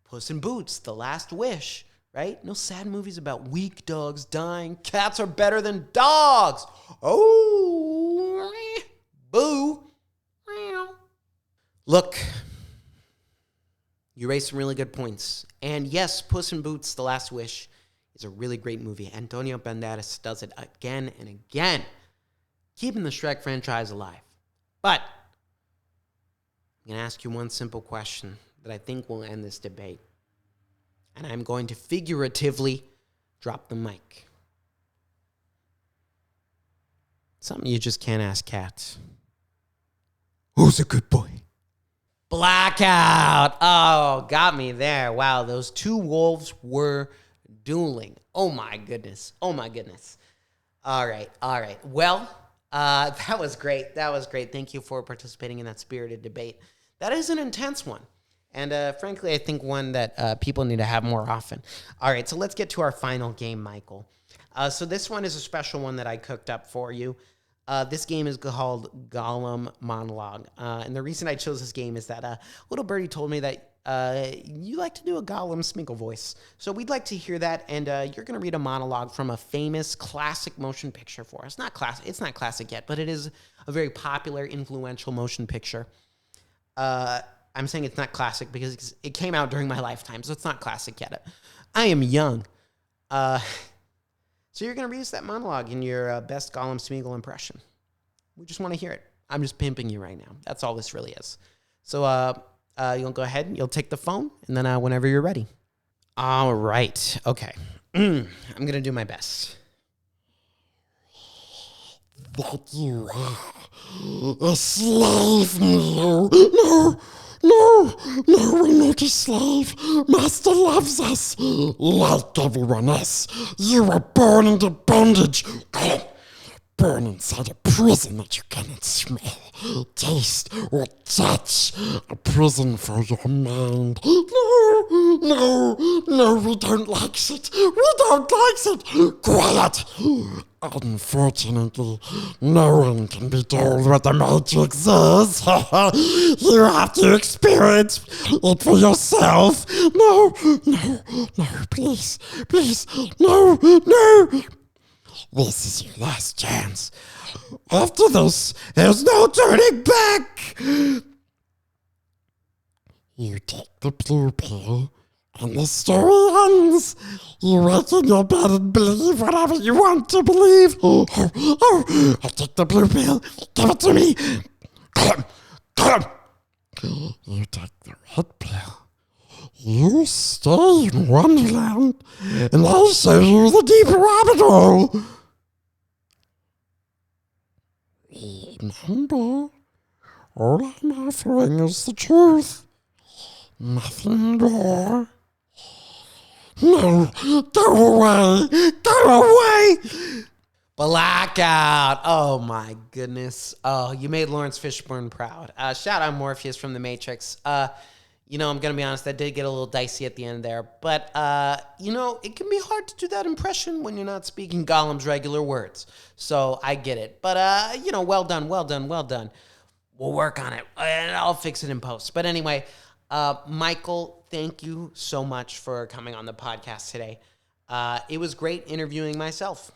A: Puss in Boots, The Last Wish, right? No sad movies about weak dogs dying. Cats are better than dogs. Oh, boo. Look, you raised some really good points. And yes, Puss in Boots, The Last Wish is a really great movie. Antonio Banderas does it again and again, keeping the Shrek franchise alive. But I'm going to ask you one simple question that I think will end this debate. And I'm going to figuratively drop the mic. Something you just can't ask cats. Who's a good boy? Blackout. Oh, got me there. Wow, those two wolves were dueling. Oh my goodness. All right. Well, that was great. Thank you for participating in that spirited debate. That is an intense one. And frankly, I think one that people need to have more often. All right, so let's get to our final game, Michael. So this one is a special one that I cooked up for you. This game is called Gollum Monologue. And the reason I chose this game is that little birdie told me that you like to do a Gollum Smeagol voice. So we'd like to hear that, and you're going to read a monologue from a famous classic motion picture for us. It's not classic yet, but it is a very popular, influential motion picture. I'm saying it's not classic because it came out during my lifetime, so it's not classic yet. I am young. So you're going to read us that monologue in your best Gollum Smeagol impression. We just want to hear it. I'm just pimping you right now. That's all this really is. So you'll go ahead and you'll take the phone, and then whenever you're ready. All right. Okay. I'm going to do my best.
B: That you are a slave, no, we're not a slave. Master loves us, like everyone else. You were born into bondage, born inside a prison that you cannot smell, taste, or touch. A prison for your mind. No, we don't like it. Quiet. Unfortunately, no one can be told what the Matrix is. You have to experience it for yourself. No, please, no. This is your last chance. After this, there's no turning back. You take the blue pill, and the story ends. You wake in your bed and believe whatever you want to believe. Oh, I'll take the blue pill. Give it to me. You take the red pill. You stay in Wonderland, and I'll show you the deep rabbit hole. Remember, all I'm offering is the truth. Nothing more. No, go away.
A: Blackout. Oh, my goodness. Oh, you made Lawrence Fishburne proud. Shout out Morpheus from The Matrix. I'm going to be honest, that did get a little dicey at the end there. But, it can be hard to do that impression when you're not speaking Gollum's regular words. So I get it. But, well done. We'll work on it, and I'll fix it in post. But anyway, Michael, thank you so much for coming on the podcast today. It was great interviewing myself.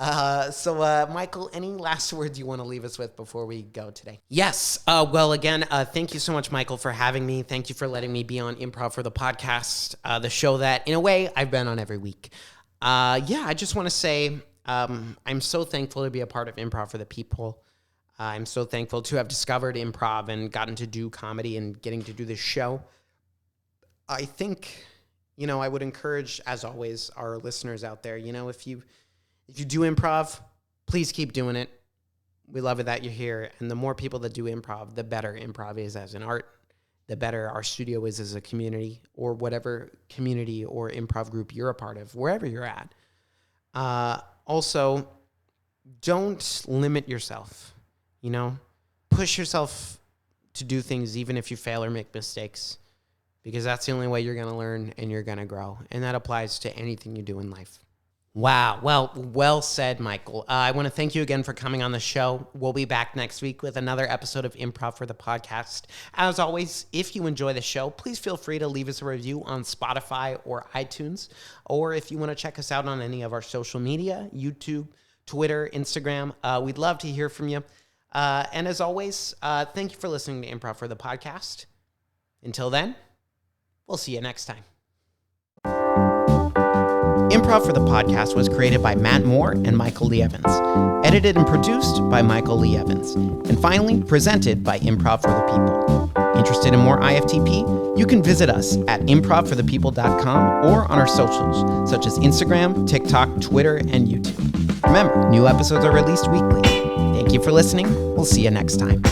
A: Michael, any last words you want to leave us with before we go today? Yes. Again, thank you so much, Michael, for having me. Thank you for letting me be on Improv for the podcast, the show that, in a way, I've been on every week. I just want to say I'm so thankful to be a part of Improv for the People. I'm so thankful to have discovered improv and gotten to do comedy and getting to do this show. I think, I would encourage, as always, our listeners out there, if you do improv, please keep doing it. We love it that you're here. And the more people that do improv, the better improv is as an art, the better our studio is as a community, or whatever community or improv group you're a part of, wherever you're at. Also, don't limit yourself. Push yourself to do things even if you fail or make mistakes, because that's the only way you're going to learn and you're going to grow. And that applies to anything you do in life. Wow. Well said, Michael. I want to thank you again for coming on the show. We'll be back next week with another episode of Improv for the Podcast. As always, if you enjoy the show, please feel free to leave us a review on Spotify or iTunes. Or if you want to check us out on any of our social media, YouTube, Twitter, Instagram, we'd love to hear from you. And as always, thank you for listening to Improv for the Podcast. Until then, we'll see you next time. Improv for the Podcast was created by Matt Moore and Michael Lee Evans, edited and produced by Michael Lee Evans, and finally presented by Improv for the People. Interested in more IFTP? You can visit us at improvforthepeople.com or on our socials, such as Instagram, TikTok, Twitter, and YouTube. Remember, new episodes are released weekly. Thank you for listening. We'll see you next time.